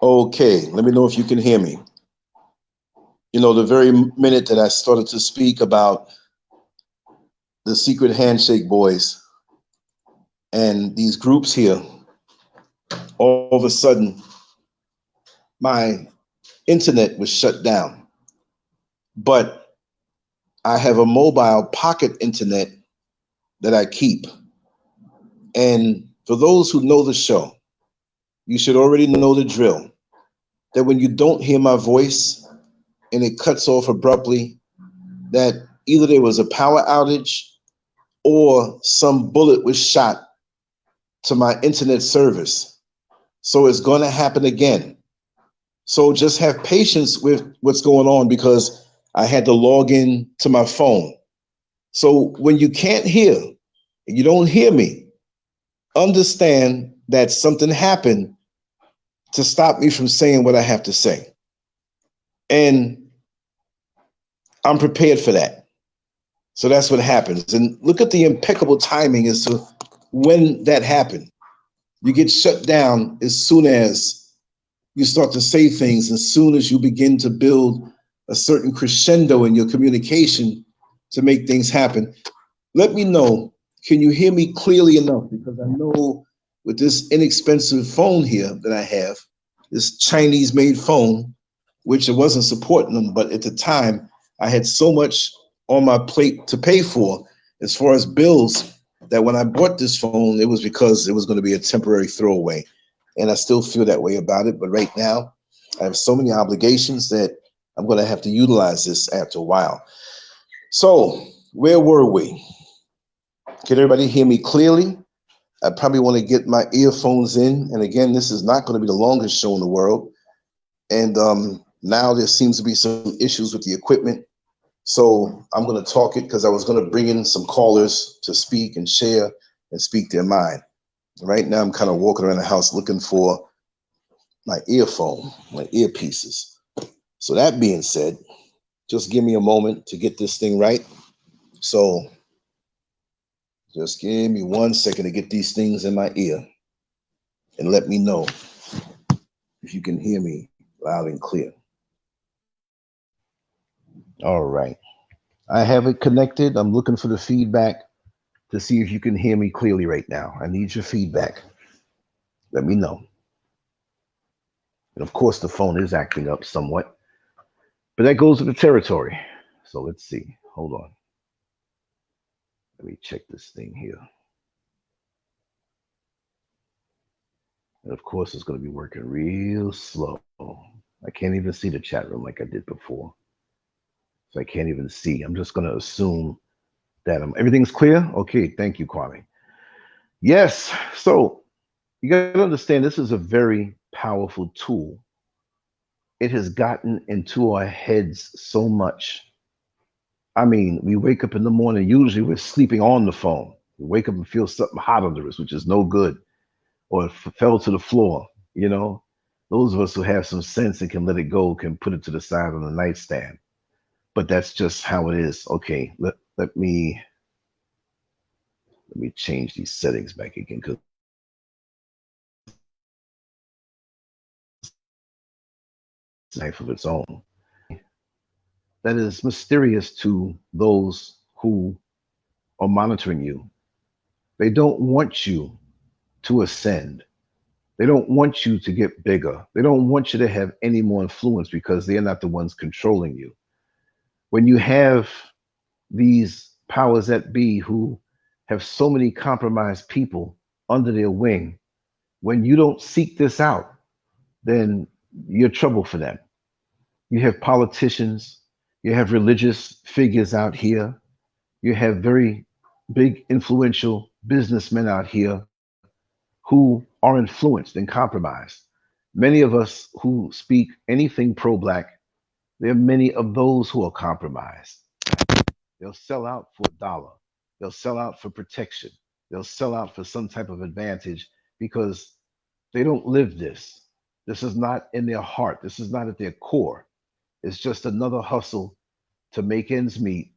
Okay, let me know if you can hear me. You know, the very minute that I started to speak about the secret handshake boys and these groups here, all of a sudden, my internet was shut down. But I have a mobile pocket internet that I keep. And for those who know the show, you should already know the drill, that when you don't hear my voice and it cuts off abruptly, that either there was a power outage or some bullet was shot to my internet service. So it's going to happen again. So just have patience with what's going on, because I had to log in to my phone. So when you can't hear, and you don't hear me, understand that something happened to stop me from saying what I have to say. And I'm prepared for that. So that's what happens. And look at the impeccable timing as to when that happened. You get shut down as soon as you start to say things, as soon as you begin to build a certain crescendo in your communication to make things happen. Let me know, can you hear me clearly enough? Because I know with this inexpensive phone here that I have, this Chinese made phone, which it wasn't supporting them, but at the time I had so much on my plate to pay for as far as bills, that when I bought this phone, it was because it was going to be a temporary throwaway. And I still feel that way about it. But right now, I have so many obligations that I'm going to have to utilize this after a while. So where were we? Can everybody hear me clearly? I probably want to get my earphones in. And again, this is not going to be the longest show in the world. And now there seems to be some issues with the equipment. So I'm going to talk it because I was going to bring in some callers to speak and share and speak their mind. Right now, I'm kind of walking around the house looking for my earphone, my earpieces. So that being said, just give me a moment to get this thing right. So just give me 1 second to get these things in my ear and let me know if you can hear me loud and clear. All right. I have it connected. I'm looking for the feedback to see if you can hear me clearly right now. I need your feedback. Let me know. And of course, the phone is acting up somewhat, but that goes with the territory. So let's see. Hold on. Let me check this thing here. And of course, it's going to be working real slow. I can't even see the chat room like I did before. So I can't even see. I'm just going to assume that everything's clear. Okay, thank you, Kwame. Yes, so you got to understand, this is a very powerful tool. It has gotten into our heads so much. I mean, we wake up in the morning, usually we're sleeping on the phone. We wake up and feel something hot under us, which is no good, or it fell to the floor, you know. Those of us who have some sense and can let it go can put it to the side on the nightstand. But that's just how it is. Okay, let me change these settings back again, because it's a life of its own. That is mysterious to those who are monitoring you. They don't want you to ascend. They don't want you to get bigger. They don't want you to have any more influence, because they're not the ones controlling you. When you have these powers that be who have so many compromised people under their wing, when you don't seek this out, then you're trouble for them. You have politicians, you have religious figures out here, you have very big influential businessmen out here who are influenced and compromised. Many of us who speak anything pro-Black, there are many of those who are compromised. They'll sell out for $1. They'll sell out for protection. They'll sell out for some type of advantage, because they don't live this. This is not in their heart. This is not at their core. It's just another hustle to make ends meet,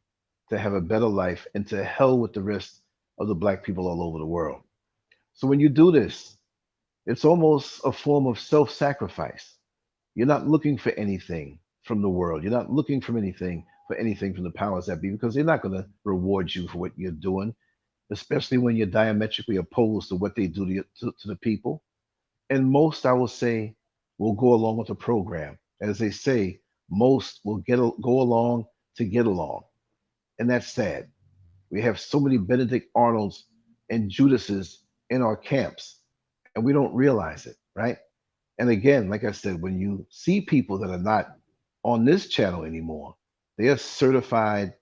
to have a better life, and to hell with the rest of the Black people all over the world. So when you do this, It's almost a form of self-sacrifice. You're not looking for anything from the world. You're not looking for anything from the powers that be, because they're not going to reward you for what you're doing, especially when you're diametrically opposed to what they do to the people. And most, I will say, will go along with the program. As they say, most will go along to get along. And that's sad. We have so many Benedict Arnolds and Judases in our camps, and we don't realize it, right? And again, like I said, when you see people that are not on this channel anymore, they are certified,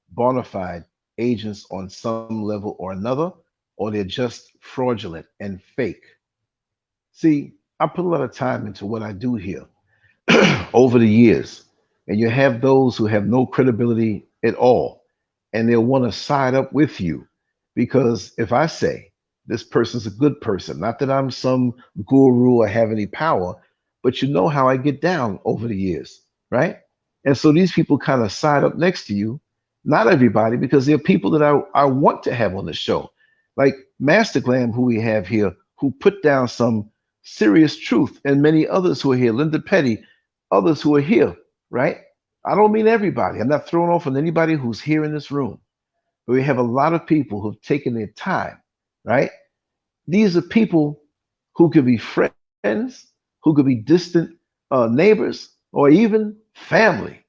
bona fide agents on some level or another, or they're just fraudulent and fake. See, I put a lot of time into what I do here over the years, and you have those who have no credibility at all, and they'll want to side up with you because if I say this person's a good person, not that I'm some guru or have any power, but you know how I get down over the years, right? And so these people kind of side up next to you. Not everybody, because there are people that I want to have on the show, like Master Glam, who we have here, who put down some serious truth, and many others who are here, Linda Petty, others who are here, right? I don't mean everybody. I'm not throwing off on anybody who's here in this room, but we have a lot of people who've taken their time, right? These are people who could be friends, who could be distant neighbors, or even family,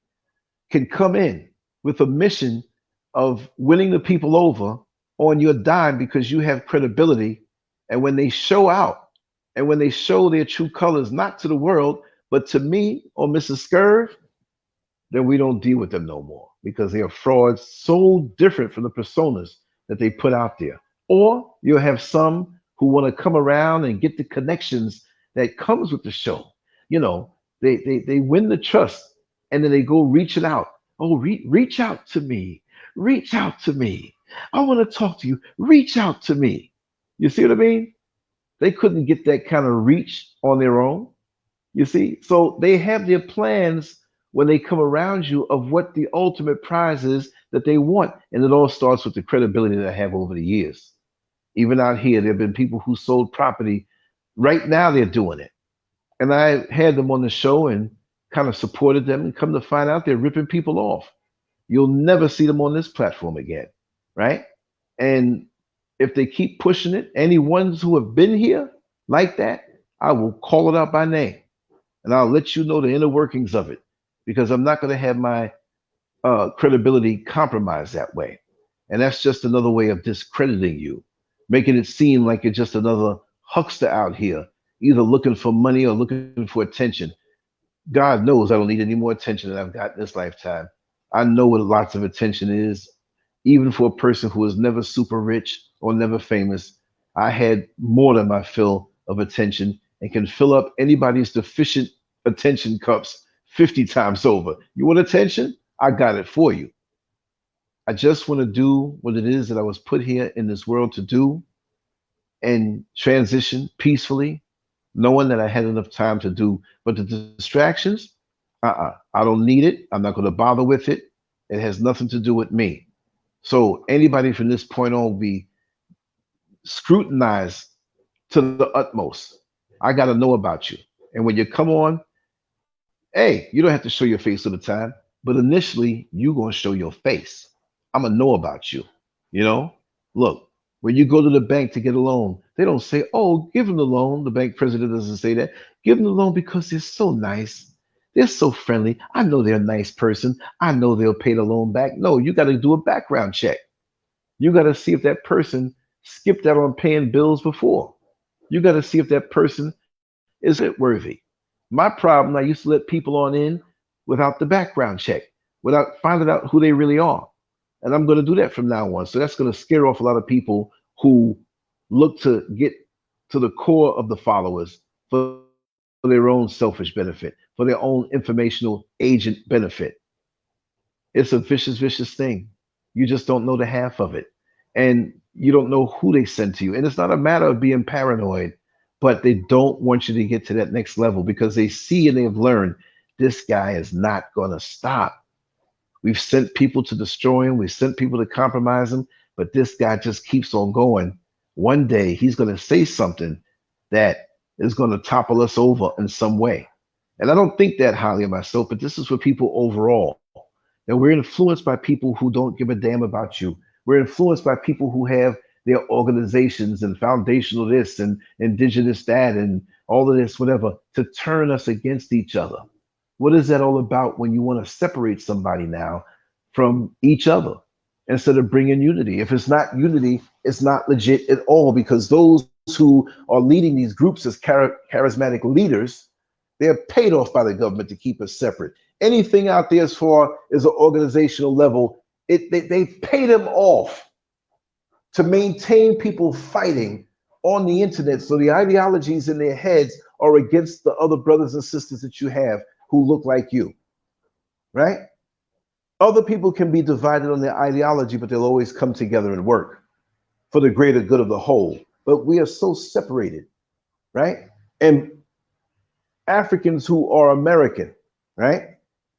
can come in with a mission of winning the people over on your dime because you have credibility. And when they show out and when they show their true colors, not to the world, but to me or Mrs. SCURV, then we don't deal with them no more because they are frauds so different from the personas that they put out there. Or you'll have some who want to come around and get the connections that comes with the show. You know, they win the trust and then they go reach it out. Oh, reach out to me. Reach out to me. I want to talk to you. Reach out to me. You see what I mean? They couldn't get that kind of reach on their own. You see? So they have their plans when they come around you of what the ultimate prize is that they want. And it all starts with the credibility that I have over the years. Even out here, there have been people who sold property. Right now, they're doing it. And I had them on the show and kind of supported them, and come to find out they're ripping people off. You'll never see them on this platform again, right? And if they keep pushing it, any ones who have been here like that, I will call it out by name. And I'll let you know the inner workings of it, because I'm not going to have my credibility compromised that way. And that's just another way of discrediting you, making it seem like you're just another huckster out here, either looking for money or looking for attention. God knows I don't need any more attention than I've got in this lifetime. I know what lots of attention is, even for a person who was never super rich or never famous. I had more than my fill of attention and can fill up anybody's deficient attention cups 50 times over. You want attention? I got it for you. I just want to do what it is that I was put here in this world to do and transition peacefully, knowing that I had enough time to do. But the distractions, I don't need it. I'm not going to bother with it. It has nothing to do with me. So anybody from this point on will be scrutinized to the utmost. I got to know about you. And when you come on, hey, you don't have to show your face all the time, but initially you're going to show your face. I'm going to know about you. You know, look, when you go to the bank to get a loan, they don't say, oh, give them the loan. The bank president doesn't say that. Give them the loan because they're so nice. They're so friendly. I know they're a nice person. I know they'll pay the loan back. No, you got to do a background check. You got to see if that person skipped out on paying bills before. You got to see if that person is it worthy. My problem, I used to let people on in without the background check, without finding out who they really are. And I'm going to do that from now on. So that's going to scare off a lot of people who look to get to the core of the followers for their own selfish benefit, for their own informational agent benefit. It's a vicious, vicious thing. You just don't know the half of it. And you don't know who they send to you. And it's not a matter of being paranoid, but they don't want you to get to that next level because they see and they've learned this guy is not going to stop. We've sent people to destroy him. We've sent people to compromise him, but this guy just keeps on going. One day he's going to say something that is going to topple us over in some way. And I don't think that highly of myself, but this is for people overall. That we're influenced by people who don't give a damn about you. We're influenced by people who have their organizations and foundational this and indigenous that and all of this, whatever, to turn us against each other. What is that all about when you want to separate somebody now from each other instead of bringing unity? If it's not unity, it's not legit at all, because those who are leading these groups as charismatic leaders, they're paid off by the government to keep us separate. Anything out there as far as an organizational level, they pay them off to maintain people fighting on the internet. So the ideologies in their heads are against the other brothers and sisters that you have who look like you, right? Other people can be divided on their ideology, but they'll always come together and work for the greater good of the whole. But we are so separated, right? And Africans who are American, right?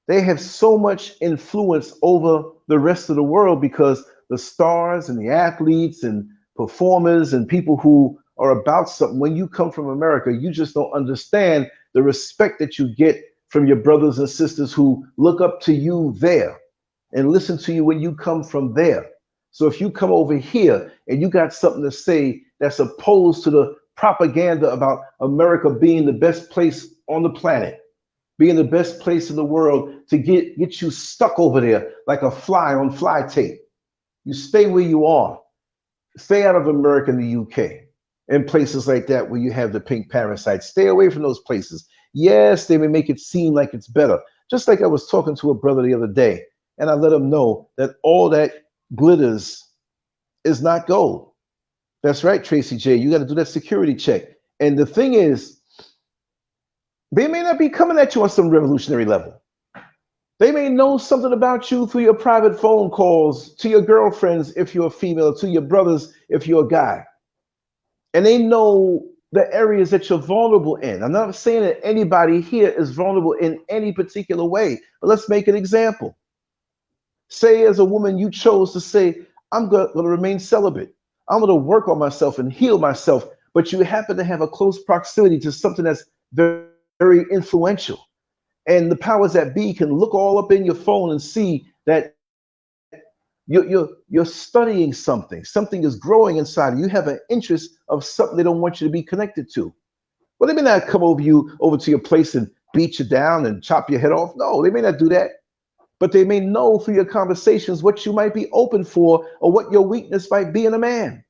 They have so much influence over the rest of the world because the stars and the athletes and performers and people who are about something, when you come from America, you just don't understand the respect that you get from your brothers and sisters who look up to you there and listen to you when you come from there. So if you come over here and you got something to say that's opposed to the propaganda about America being the best place on the planet, being the best place in the world to get you stuck over there like a fly on fly tape, you stay where you are. Stay out of America and the UK and places like that where you have the pink parasites. Stay away from those places. Yes, they may make it seem like it's better. Just like I was talking to a brother the other day, and I let him know that all that glitters is not gold. That's right, Tracy J. You got to do that security check. And the thing is, they may not be coming at you on some revolutionary level. They may know something about you through your private phone calls, to your girlfriends if you're a female, to your brothers if you're a guy. And they know the areas that you're vulnerable in. I'm not saying that anybody here is vulnerable in any particular way, but let's make an example. Say as a woman, you chose to say, I'm going to remain celibate. I'm going to work on myself and heal myself, but you happen to have a close proximity to something that's very, very influential. And the powers that be can look all up in your phone and see that you're studying something. Something is growing inside of you. You have an interest of something they don't want you to be connected to. Well, they may not come over to your place and beat you down and chop your head off. No, they may not do that. But they may know through your conversations what you might be open for or what your weakness might be in a man.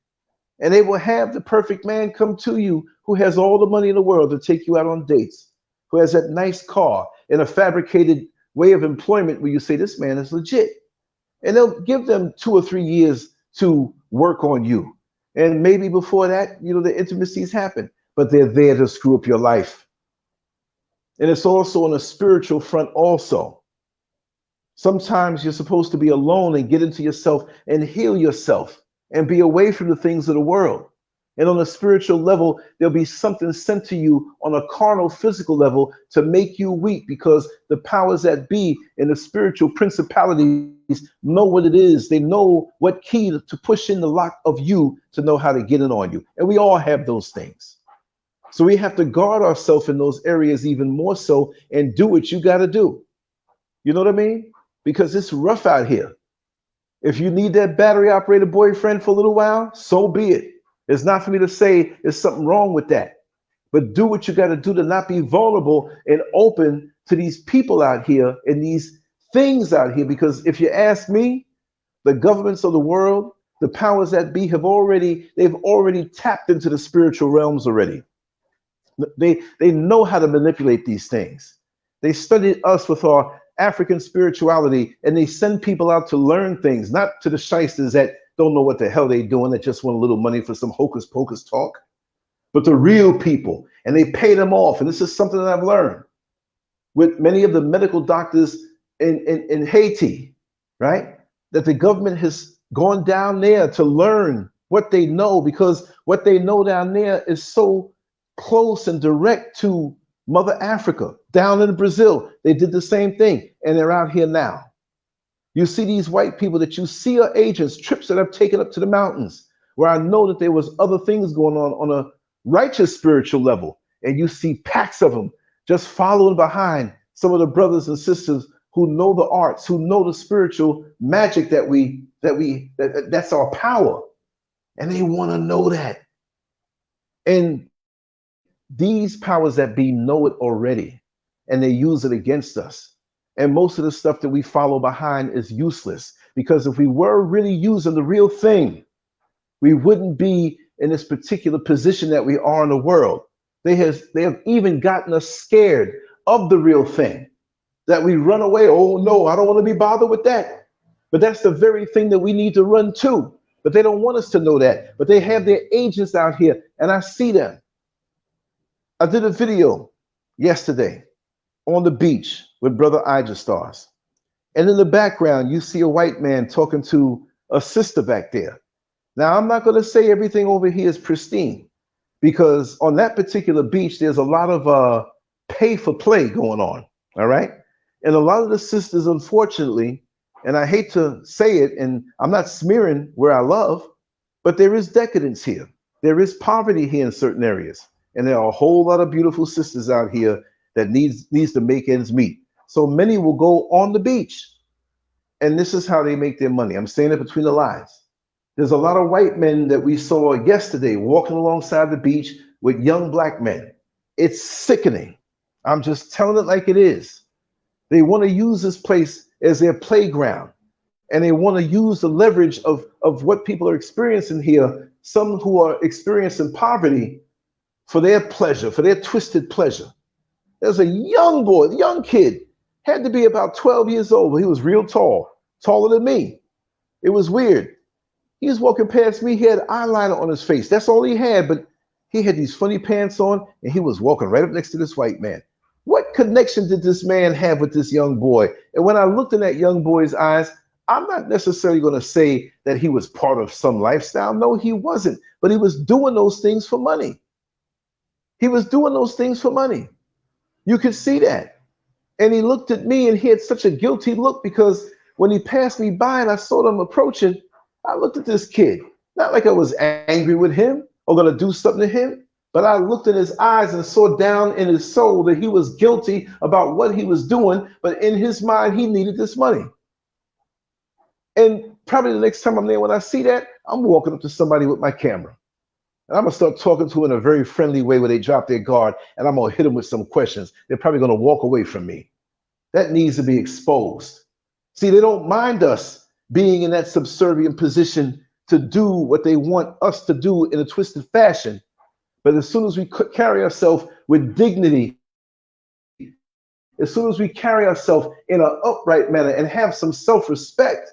And they will have the perfect man come to you who has all the money in the world to take you out on dates, who has that nice car and a fabricated way of employment where you say, this man is legit. And they'll give them 2 or 3 years to work on you. And maybe before that, the intimacies happen, but they're there to screw up your life. And it's also on a spiritual front also. Sometimes you're supposed to be alone and get into yourself and heal yourself and be away from the things of the world. And on a spiritual level, there'll be something sent to you on a carnal, physical level to make you weak, because the powers that be in the spiritual principalities know what it is. They know what key to push in the lock of you to know how to get in on you. And we all have those things. So we have to guard ourselves in those areas even more so and do what you got to do. You know what I mean? Because it's rough out here. If you need that battery operated boyfriend for a little while, so be it. It's not for me to say there's something wrong with that, but do what you got to do to not be vulnerable and open to these people out here and these things out here. Because if you ask me, the governments of the world, the powers that be they've already tapped into the spiritual realms already. They know how to manipulate these things. They studied us with our African spirituality, and they send people out to learn things, not to the shysters that don't know what the hell they're doing, that just want a little money for some hocus pocus talk, but the real people, and they pay them off. And this is something that I've learned with many of the medical doctors in Haiti, right? That the government has gone down there to learn what they know, because what they know down there is so close and direct to Mother Africa. Down in Brazil, they did the same thing, and they're out here now. You see these white people that you see are agents, trips that I've taken up to the mountains, where I know that there was other things going on a righteous spiritual level, and you see packs of them just following behind some of the brothers and sisters who know the arts, who know the spiritual magic that's our power. And they want to know that. And these powers that be know it already, and they use it against us. And most of the stuff that we follow behind is useless, because if we were really using the real thing, we wouldn't be in this particular position that we are in the world. They have even gotten us scared of the real thing, that we run away. Oh no, I don't want to be bothered with that. But that's the very thing that we need to run to. But they don't want us to know that. But they have their agents out here, and I see them. I did a video yesterday on the beach with Brother Stars. And in the background, you see a white man talking to a sister back there. Now, I'm not going to say everything over here is pristine, because on that particular beach, there's a lot of pay for play going on. All right. And a lot of the sisters, unfortunately, and I hate to say it, and I'm not smearing where I love, but there is decadence here. There is poverty here in certain areas. And there are a whole lot of beautiful sisters out here that needs to make ends meet. So many will go on the beach, and this is how they make their money. I'm saying it between the lines. There's a lot of white men that we saw yesterday walking alongside the beach with young black men. It's sickening. I'm just telling it like it is. They want to use this place as their playground, and they want to use the leverage of what people are experiencing here, some who are experiencing poverty, for their pleasure, for their twisted pleasure. There's a young boy, young kid, had to be about 12 years old. He was real tall, taller than me. It was weird. He was walking past me. He had eyeliner on his face. That's all he had, but he had these funny pants on, and he was walking right up next to this white man. What connection did this man have with this young boy? And when I looked in that young boy's eyes, I'm not necessarily going to say that he was part of some lifestyle. No, he wasn't. But he was doing those things for money. He was doing those things for money. You could see that. And he looked at me, and he had such a guilty look, because when he passed me by and I saw them approaching, I looked at this kid, not like I was angry with him or going to do something to him, but I looked in his eyes and saw down in his soul that he was guilty about what he was doing, but in his mind, he needed this money. And probably the next time I'm there, when I see that, I'm walking up to somebody with my camera. And I'm going to start talking to them in a very friendly way where they drop their guard, and I'm going to hit them with some questions. They're probably going to walk away from me. That needs to be exposed. See, they don't mind us being in that subservient position to do what they want us to do in a twisted fashion. But as soon as we carry ourselves with dignity, as soon as we carry ourselves in an upright manner and have some self-respect,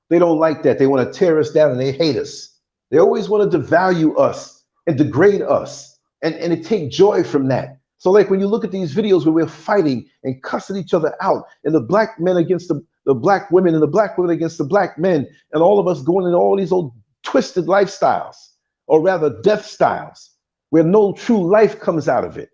they don't like that. They want to tear us down, and they hate us. They always want to devalue us and degrade us, and they take joy from that. So like when you look at these videos where we're fighting and cussing each other out, and the black men against the black women, and the black women against the black men, and all of us going into all these old twisted lifestyles, or rather death styles, where no true life comes out of it.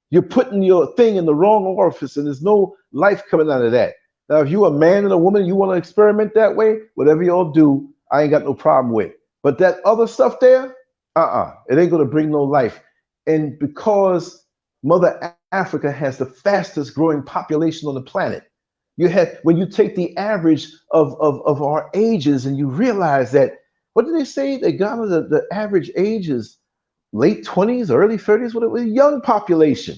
You're putting your thing in the wrong orifice, and there's no life coming out of that. Now, if you're a man and a woman, you want to experiment that way, whatever y'all do, I ain't got no problem with. But that other stuff there, it ain't going to bring no life. And because Mother Africa has the fastest growing population on the planet, when you take the average of our ages, and you realize that, what did they say? That Ghana, the average age is late 20s, early 30s, what it was, young population.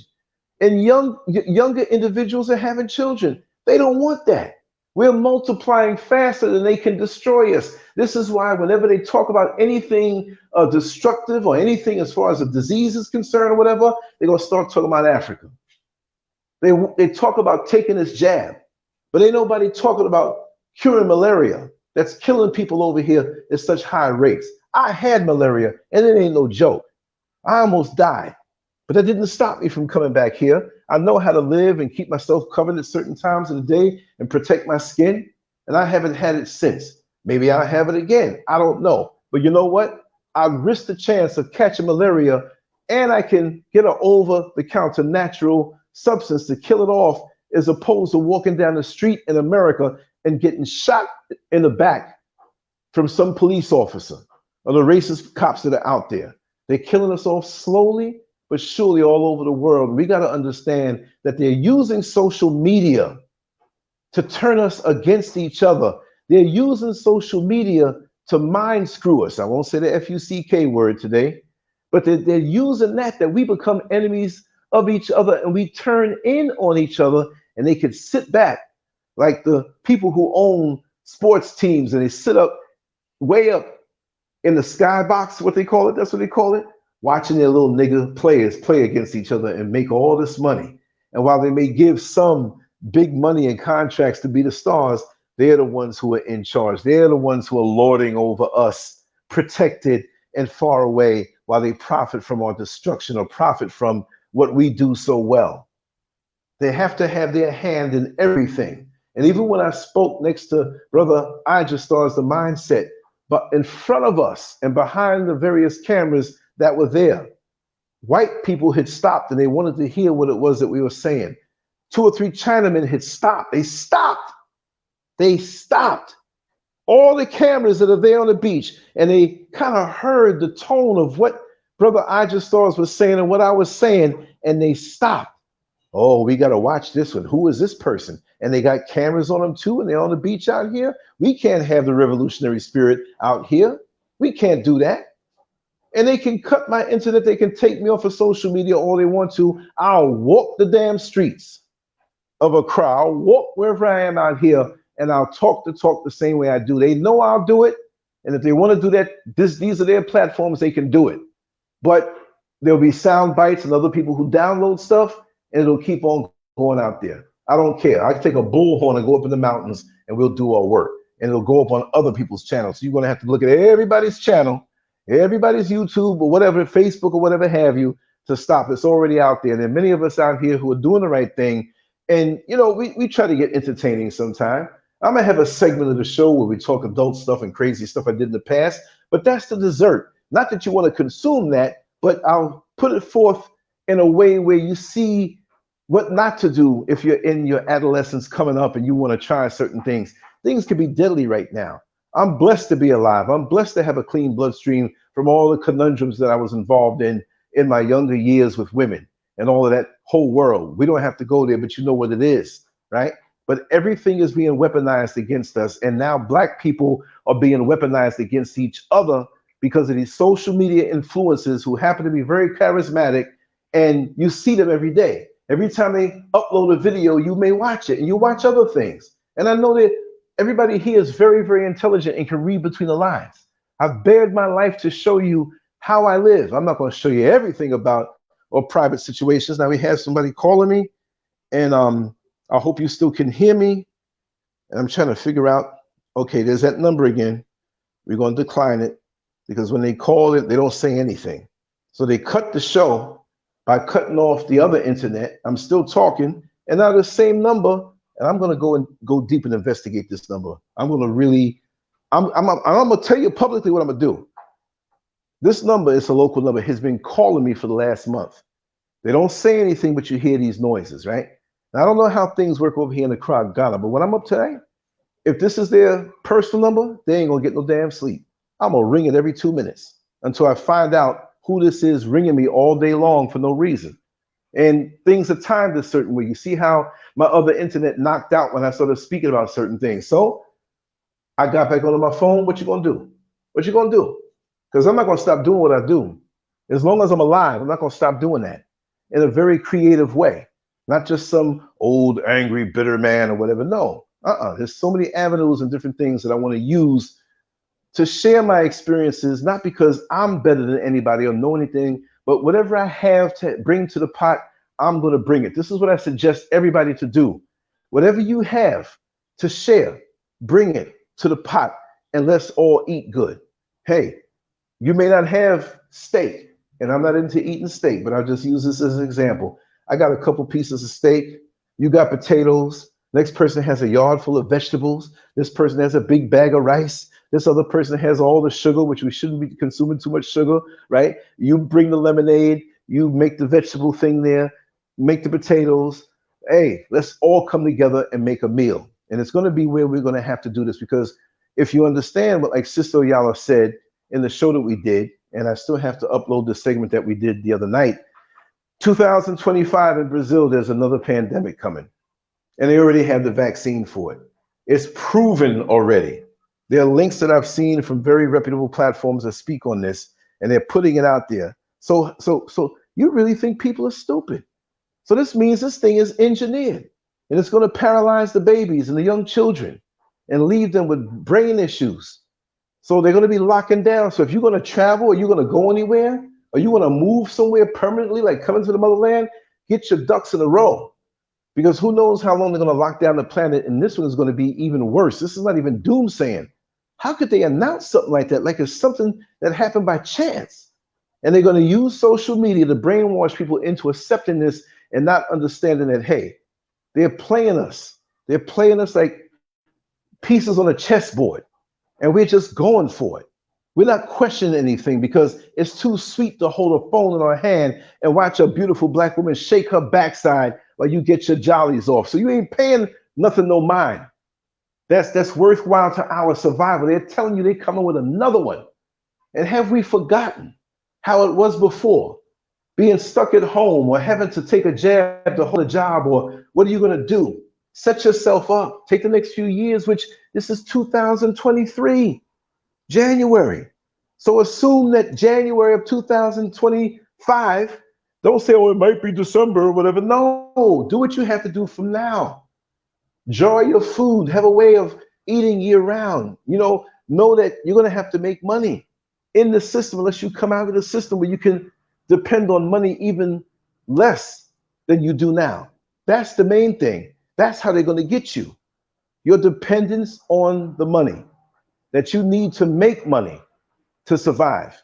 And younger individuals are having children. They don't want that. We're multiplying faster than they can destroy us. This is why whenever they talk about anything destructive or anything as far as a disease is concerned or whatever, they're going to start talking about Africa. They talk about taking this jab, but ain't nobody talking about curing malaria that's killing people over here at such high rates. I had malaria, and it ain't no joke. I almost died, but that didn't stop me from coming back here. I know how to live and keep myself covered at certain times of the day and protect my skin, and I haven't had it since. Maybe I'll have it again. I don't know. But you know what? I risk the chance of catching malaria, and I can get an over-the-counter natural substance to kill it off, as opposed to walking down the street in America and getting shot in the back from some police officer or the racist cops that are out there. They're killing us off slowly, but surely all over the world. We got to understand that they're using social media to turn us against each other. They're using social media to mind screw us. I won't say the F-U-C-K word today, but they're using that we become enemies of each other and we turn in on each other, and they can sit back like the people who own sports teams, and they sit up way up in the skybox, what they call it, that's what they call it, watching their little nigga players play against each other and make all this money. And while they may give some big money and contracts to be the stars, they're the ones who are in charge. They're the ones who are lording over us, protected and far away, while they profit from our destruction or profit from what we do so well. They have to have their hand in everything. And even when I spoke next to Brother Star's the mindset, but in front of us and behind the various cameras that were there, white people had stopped and they wanted to hear what it was that we were saying. 2 or 3 Chinamen had stopped. They stopped. They stopped. All the cameras that are there on the beach, and they kind of heard the tone of what Brother Stars was saying and what I was saying, and they stopped. Oh, we got to watch this one. Who is this person? And they got cameras on them too, and they're on the beach out here. We can't have the revolutionary spirit out here. We can't do that. And they can cut my internet. They can take me off of social media all they want to. I'll walk the damn streets of Accra. I'll walk wherever I am out here, and I'll talk the talk the same way I do. They know I'll do it. And if they want to do that, these are their platforms. They can do it. But there'll be sound bites and other people who download stuff, and it'll keep on going out there. I don't care. I can take a bullhorn and go up in the mountains, and we'll do our work. And it'll go up on other people's channels. So you're going to have to look at everybody's channel, everybody's YouTube or whatever, Facebook or whatever have you, to stop. It's already out there. And there are many of us out here who are doing the right thing. And, you know, we try to get entertaining sometime. I'm going to have a segment of the show where we talk adult stuff and crazy stuff I did in the past. But that's the dessert. Not that you want to consume that, but I'll put it forth in a way where you see what not to do if you're in your adolescence coming up and you want to try certain things. Things can be deadly right now. I'm blessed to be alive. I'm blessed to have a clean bloodstream from all the conundrums that I was involved in my younger years with women and all of that whole world. We don't have to go there, but you know what it is, right? But everything is being weaponized against us. And now Black people are being weaponized against each other because of these social media influencers who happen to be very charismatic, and you see them every day. Every time they upload a video, you may watch it and you watch other things. And I know that everybody here is very, very intelligent and can read between the lines. I've bared my life to show you how I live. I'm not going to show you everything about or private situations. Now we have somebody calling me, and I hope you still can hear me. And I'm trying to figure out, okay, there's that number again. We're going to decline it because when they call it, they don't say anything. So they cut the show by cutting off the other internet. I'm still talking, and now the same number, and I'm going to go deep and investigate this number. I'm going to really, I'm going to tell you publicly what I'm going to do. This number is a local number, has been calling me for the last month. They don't say anything, but you hear these noises, right? Now, I don't know how things work over here in Accra, Ghana, but when I'm up today, if this is their personal number, they ain't going to get no damn sleep. I'm going to ring it every 2 minutes until I find out who this is ringing me all day long for no reason. And things are timed a certain way. You see how my other internet knocked out when I started speaking about certain things. So I got back onto my phone. What you gonna do? What you gonna do? Because I'm not gonna stop doing what I do. As long as I'm alive, I'm not gonna stop doing that in a very creative way. Not just some old, angry, bitter man or whatever. No, there's so many avenues and different things that I want to use to share my experiences, not because I'm better than anybody or know anything, but whatever I have to bring to the pot, I'm going to bring it. This is what I suggest everybody to do. Whatever you have to share, bring it to the pot, and let's all eat good. Hey, you may not have steak, and I'm not into eating steak, but I'll just use this as an example. I got a couple pieces of steak. You got potatoes. Next person has a yard full of vegetables. This person has a big bag of rice. This other person has all the sugar, which we shouldn't be consuming too much sugar, right? You bring the lemonade, you make the vegetable thing there, make the potatoes. Hey, let's all come together and make a meal. And it's going to be where we're going to have to do this, because if you understand what, like Sister Yala said in the show that we did, and I still have to upload the segment that we did the other night. 2025 in Brazil, there's another pandemic coming, and they already have the vaccine for it. It's proven already. There are links that I've seen from very reputable platforms that speak on this, and they're putting it out there. So you really think people are stupid? So this means this thing is engineered, and it's going to paralyze the babies and the young children and leave them with brain issues. So they're going to be locking down. So if you're going to travel, or you're going to go anywhere, or you want to move somewhere permanently, like coming to the motherland, get your ducks in a row, because who knows how long they're going to lock down the planet, and this one is going to be even worse. This is not even doomsaying. How could they announce something like that, like it's something that happened by chance? And they're going to use social media to brainwash people into accepting this and not understanding that, hey, they're playing us. They're playing us like pieces on a chessboard, and we're just going for it. We're not questioning anything because it's too sweet to hold a phone in our hand and watch a beautiful black woman shake her backside while you get your jollies off. So you ain't paying nothing no mind. That's worthwhile to our survival. They're telling you they're coming with another one. And have we forgotten how it was before? Being stuck at home or having to take a jab to hold a job, or what are you going to do? Set yourself up. Take the next few years, which this is 2023, January. So assume that January of 2025, don't say, oh, it might be December or whatever. No, do what you have to do from now. Draw your food, have a way of eating year round. Know that you're going to have to make money in the system unless you come out of the system where you can depend on money even less than you do now. That's the main thing. That's how they're going to get you. Your dependence on the money, that you need to make money to survive.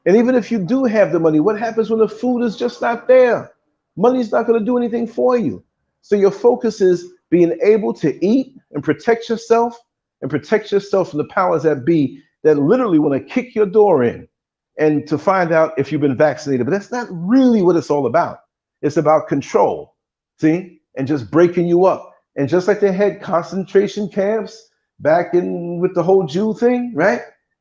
And even if you do have the money, what happens when the food is just not there? Money's not going to do anything for you. So your focus is being able to eat and protect yourself from the powers that be that literally want to kick your door in and to find out if you've been vaccinated. But that's not really what it's all about. It's about control, see, and just breaking you up. And just like they had concentration camps back in with the whole Jew thing, right?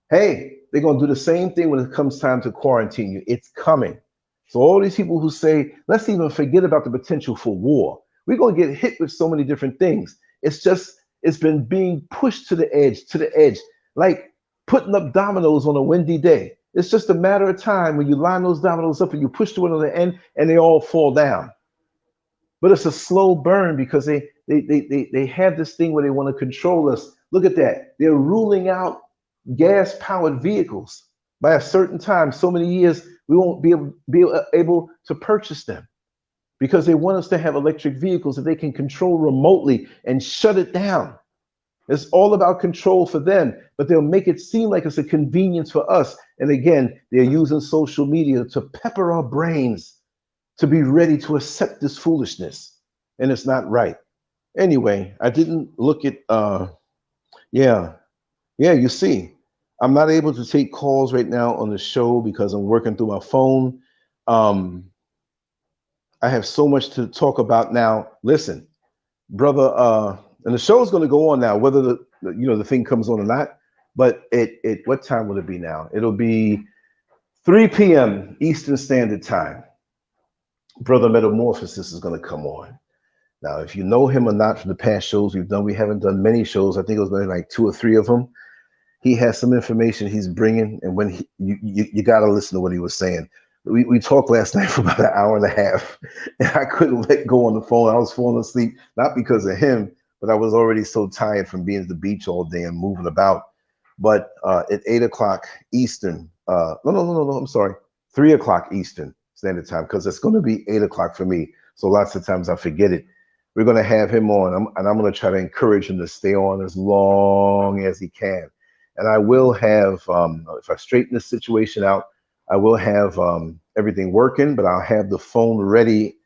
Hey, they're going to do the same thing when it comes time to quarantine you. It's coming. So all these people who say, let's even forget about the potential for war. We're going to get hit with so many different things. It's been being pushed to the edge, like putting up dominoes on a windy day. It's just a matter of time when you line those dominoes up and you push the one on the end and they all fall down. But it's a slow burn because they have this thing where they want to control us. Look at that. They're ruling out gas-powered vehicles. By a certain time, so many years, we won't be able to purchase them because they want us to have electric vehicles that they can control remotely and shut it down. It's all about control for them, but they'll make it seem like it's a convenience for us. And again, they're using social media to pepper our brains to be ready to accept this foolishness. And it's not right. Anyway, I didn't look at, you see, I'm not able to take calls right now on the show because I'm working through my phone. I have so much to talk about now. Listen, brother, and the show is going to go on now, whether the thing comes on or not. But what time will it be now? It'll be 3 p.m. Eastern Standard Time. Brother Metamorphosis is going to come on. Now, if you know him or not from the past shows we've done, we haven't done many shows. I think it was maybe like 2 or 3 of them. He has some information he's bringing, and when you got to listen to what he was saying. We talked last night for about an hour and a half, and I couldn't let go on the phone. I was falling asleep, not because of him, but I was already so tired from being at the beach all day and moving about. But at 8 o'clock Eastern, no, I'm sorry, 3 o'clock Eastern Standard Time, because it's going to be 8 o'clock for me. So lots of times I forget it. We're going to have him on, and I'm going to try to encourage him to stay on as long as he can. And I will have, if I straighten this situation out, I will have everything working, but I'll have the phone ready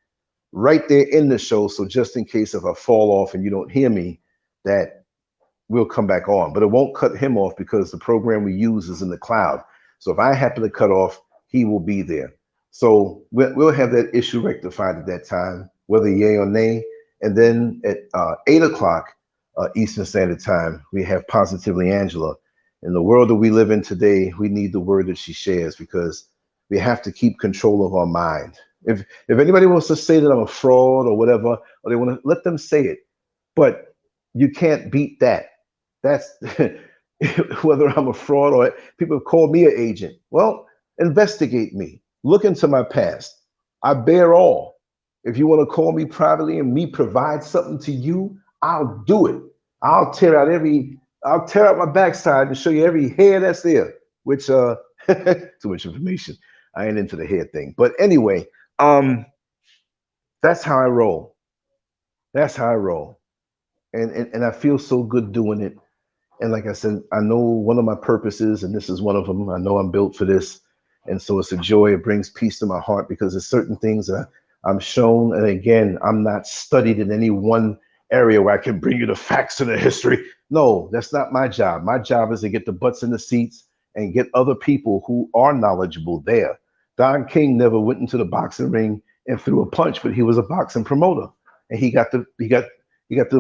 right there in the show. So just in case if I fall off and you don't hear me, that we'll come back on. But it won't cut him off because the program we use is in the cloud. So if I happen to cut off, he will be there. So we'll have that issue rectified at that time, whether yay or nay. And then at 8 o'clock Eastern Standard Time, we have Positively Angela. In the world that we live in today, we need the word that she shares because we have to keep control of our mind. If anybody wants to say that I'm a fraud or whatever, or they want to, let them say it. But you can't beat that. That's whether I'm a fraud or people call me an agent. Well, investigate me. Look into my past. I bear all. If you want to call me privately and me provide something to you, I'll do it. I'll tear out my backside and show you every hair that's there, which too much information. I ain't into the hair thing. But anyway, that's how I roll. That's how I roll. And I feel so good doing it. And like I said, I know one of my purposes, and this is one of them. I know I'm built for this. And so it's a joy. It brings peace to my heart because there's certain things that I'm shown. And again, I'm not studied in any one area where I can bring you the facts and the history. No, that's not my job. My job is to get the butts in the seats and get other people who are knowledgeable there. Don King never went into the boxing ring and threw a punch, but he was a boxing promoter, and he got the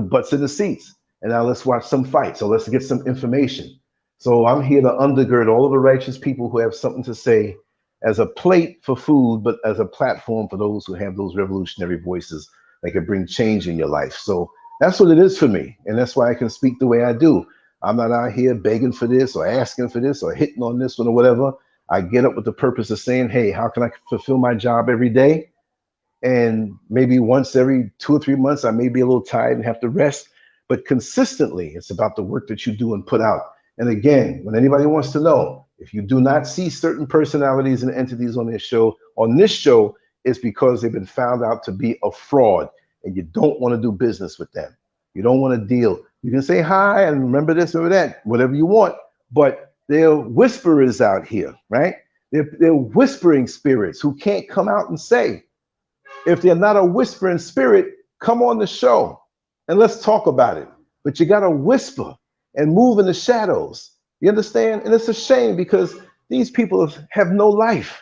butts in the seats. And now let's watch some fights. So let's get some information. So I'm here to undergird all of the righteous people who have something to say as a plate for food, but as a platform for those who have those revolutionary voices that can bring change in your life. So that's what it is for me. And that's why I can speak the way I do. I'm not out here begging for this or asking for this or hitting on this one or whatever. I get up with the purpose of saying, hey, how can I fulfill my job every day? And maybe once every 2 or 3 months, I may be a little tired and have to rest. But consistently, it's about the work that you do and put out. And again, when anybody wants to know, if you do not see certain personalities and entities on this show, it's because they've been found out to be a fraud and you don't want to do business with them. You don't want to deal. You can say hi and remember this or that, whatever you want, but they're whisperers out here, right? They're whispering spirits who can't come out and say. If they're not a whispering spirit, come on the show and let's talk about it. But you got to whisper and move in the shadows. You understand? And it's a shame because these people have no life.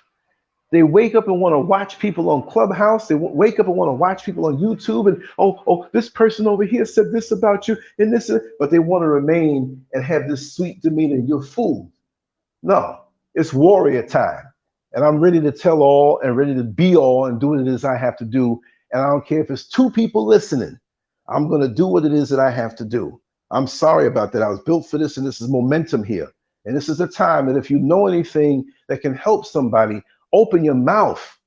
They wake up and want to watch people on Clubhouse. They wake up and want to watch people on YouTube. And, oh, this person over here said this about you and this, but they want to remain and have this sweet demeanor. You're fooled. No, it's warrior time. And I'm ready to tell all and ready to be all and do what it is I have to do. And I don't care if it's 2 people listening. I'm going to do what it is that I have to do. I'm sorry about that. I was built for this, and this is momentum here. And this is a time that if you know anything that can help somebody, open your mouth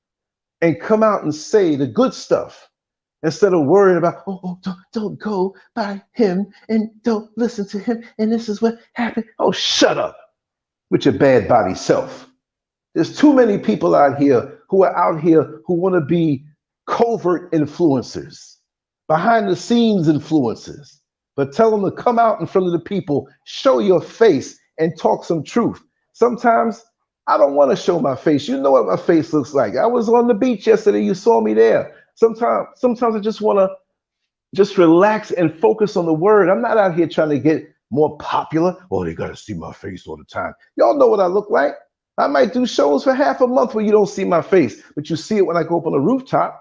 and come out and say the good stuff instead of worrying about, don't go by him and don't listen to him. And this is what happened. Oh, shut up with your bad body self. There's too many people out here who want to be covert influencers, behind the scenes influencers, but tell them to come out in front of the people, show your face and talk some truth. Sometimes I don't want to show my face. You know what my face looks like. I was on the beach yesterday. You saw me there. Sometimes I just want to just relax and focus on the word. I'm not out here trying to get more popular. Oh, they got to see my face all the time. Y'all know what I look like. I might do shows for half a month where you don't see my face, but you see it when I go up on the rooftop.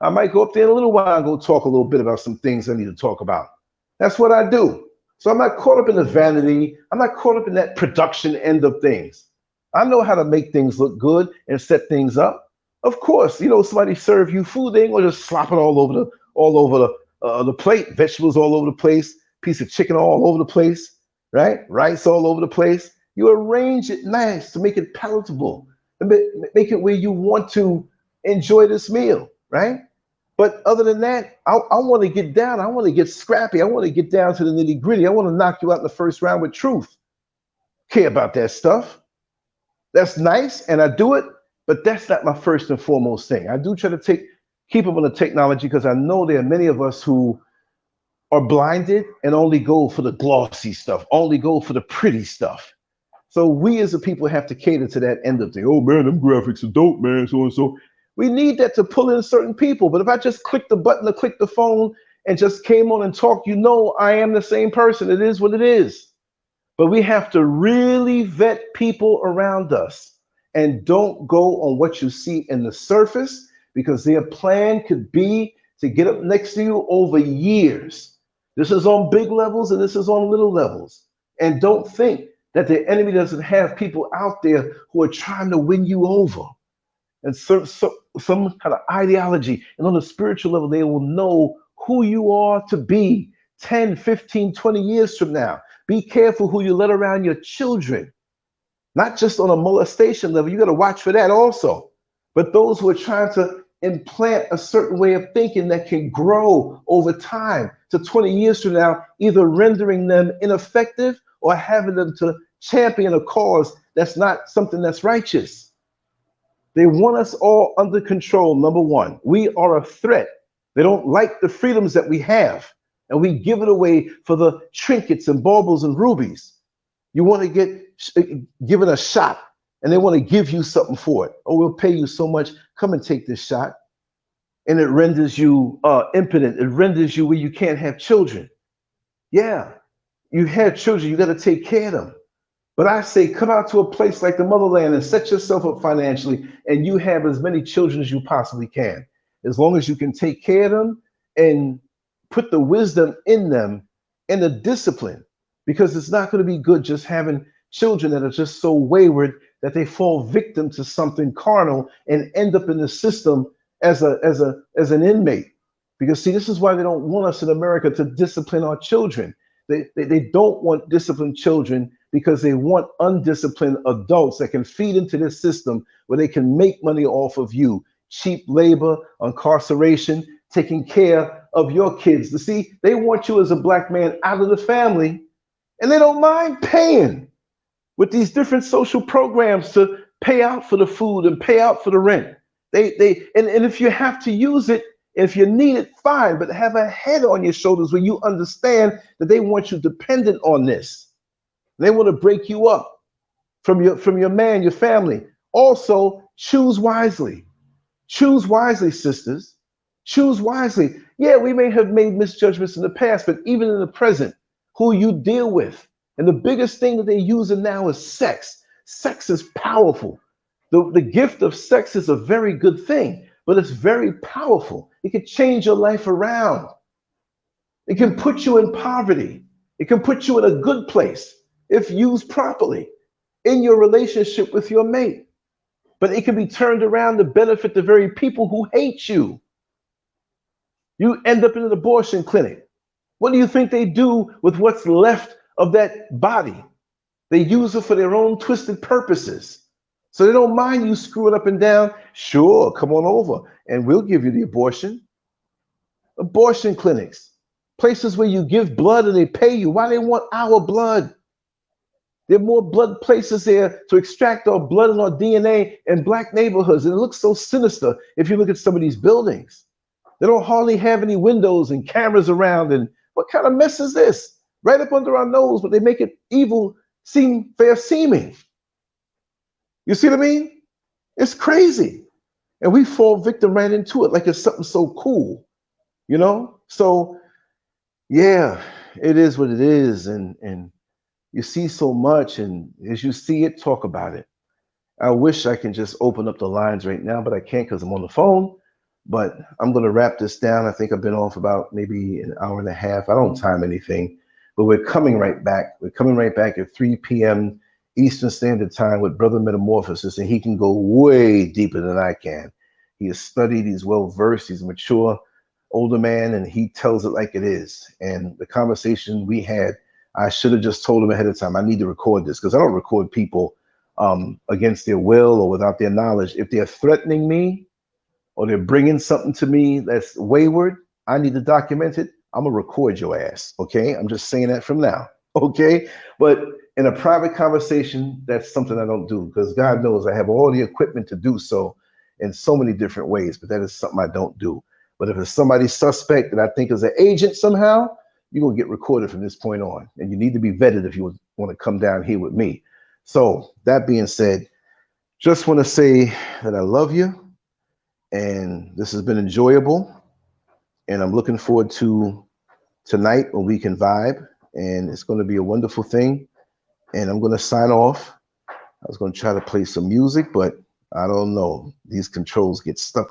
I might go up there in a little while and go talk a little bit about some things I need to talk about. That's what I do. So I'm not caught up in the vanity. I'm not caught up in that production end of things. I know how to make things look good and set things up. Of course, somebody serve you food, they ain't gonna just slop it all over the plate, vegetables all over the place, piece of chicken all over the place, right? Rice all over the place. You arrange it nice to make it palatable, and make it where you want to enjoy this meal, right? But other than that, I want to get down. I want to get scrappy. I want to get down to the nitty gritty. I want to knock you out in the first round with truth. Care about that stuff. That's nice, and I do it, but that's not my first and foremost thing. I do try to keep up on the technology because I know there are many of us who are blinded and only go for the glossy stuff, only go for the pretty stuff. So we as a people have to cater to that end of thing. Oh man, them graphics are dope, man, so and so. We need that to pull in certain people. But if I just click the button or click the phone and just came on and talked, I am the same person. It is what it is. But we have to really vet people around us and don't go on what you see in the surface, because their plan could be to get up next to you over years. This is on big levels and this is on little levels. And don't think that the enemy doesn't have people out there who are trying to win you over. And some kind of ideology. And on a spiritual level, they will know who you are to be 10, 15, 20 years from now. Be careful who you let around your children. Not just on a molestation level, you got to watch for that also. But those who are trying to implant a certain way of thinking that can grow over time to 20 years from now, either rendering them ineffective or having them to champion a cause that's not something that's righteous. They want us all under control, number one. We are a threat. They don't like the freedoms that we have, and we give it away for the trinkets and baubles and rubies. You want to get given a shot, and they want to give you something for it. Oh, we'll pay you so much. Come and take this shot. And it renders you impotent. It renders you where you can't have children. Yeah, you have children. You got to take care of them. But I say, come out to a place like the motherland and set yourself up financially, and you have as many children as you possibly can. As long as you can take care of them and put the wisdom in them and the discipline, because it's not going to be good just having children that are just so wayward that they fall victim to something carnal and end up in the system as an inmate. Because see, this is why they don't want us in America to discipline our children. They don't want disciplined children because they want undisciplined adults that can feed into this system where they can make money off of you. Cheap labor, incarceration, taking care of your kids. You see, they want you as a black man out of the family, and they don't mind paying with these different social programs to pay out for the food and pay out for the rent. And if you have to use it, if you need it, fine, but have a head on your shoulders where you understand that they want you dependent on this. They want to break you up from your man, your family. Also, choose wisely. Choose wisely, sisters. Choose wisely. Yeah, we may have made misjudgments in the past, but even in the present, who you deal with. And the biggest thing that they're using now is sex. Sex is powerful. The gift of sex is a very good thing, but it's very powerful. It can change your life around. It can put you in poverty. It can put you in a good place if used properly in your relationship with your mate. But it can be turned around to benefit the very people who hate you. You end up in an abortion clinic. What do you think they do with what's left of that body? They use it for their own twisted purposes. So they don't mind you screwing up and down. Sure, come on over and we'll give you the abortion. Abortion clinics, places where you give blood and they pay you. Why they want our blood? There are more blood places there to extract our blood and our DNA in black neighborhoods. And it looks so sinister if you look at some of these buildings. They don't hardly have any windows and cameras around. And what kind of mess is this? Right up under our nose, but they make it evil seem fair seeming. You see what I mean? It's crazy. And we fall victim right into it like it's something so cool, you know? So yeah, it is what it is. And you see so much, and as you see it, talk about it. I wish I can just open up the lines right now, but I can't because I'm on the phone. But I'm going to wrap this down. I think I've been on for about maybe an hour and a half. I don't time anything, but we're coming right back. We're coming right back at 3 p.m. Eastern Standard Time with Brother Metamorphosis, and he can go way deeper than I can. He has studied, he's well-versed, he's a mature, older man, and he tells it like it is. And the conversation we had, I should have just told him ahead of time, I need to record this, because I don't record people against their will or without their knowledge. If they're threatening me or they're bringing something to me that's wayward, I need to document it. I'm going to record your ass, okay? I'm just saying that from now, okay? But in a private conversation, that's something I don't do, because God knows I have all the equipment to do so in so many different ways, but that is something I don't do. But if it's somebody suspect that I think is an agent somehow, you're going to get recorded from this point on. And you need to be vetted if you want to come down here with me. So that being said, just want to say that I love you. And this has been enjoyable. And I'm looking forward to tonight when we can vibe. And it's going to be a wonderful thing. And I'm going to sign off. I was going to try to play some music, but I don't know. These controls get stuck.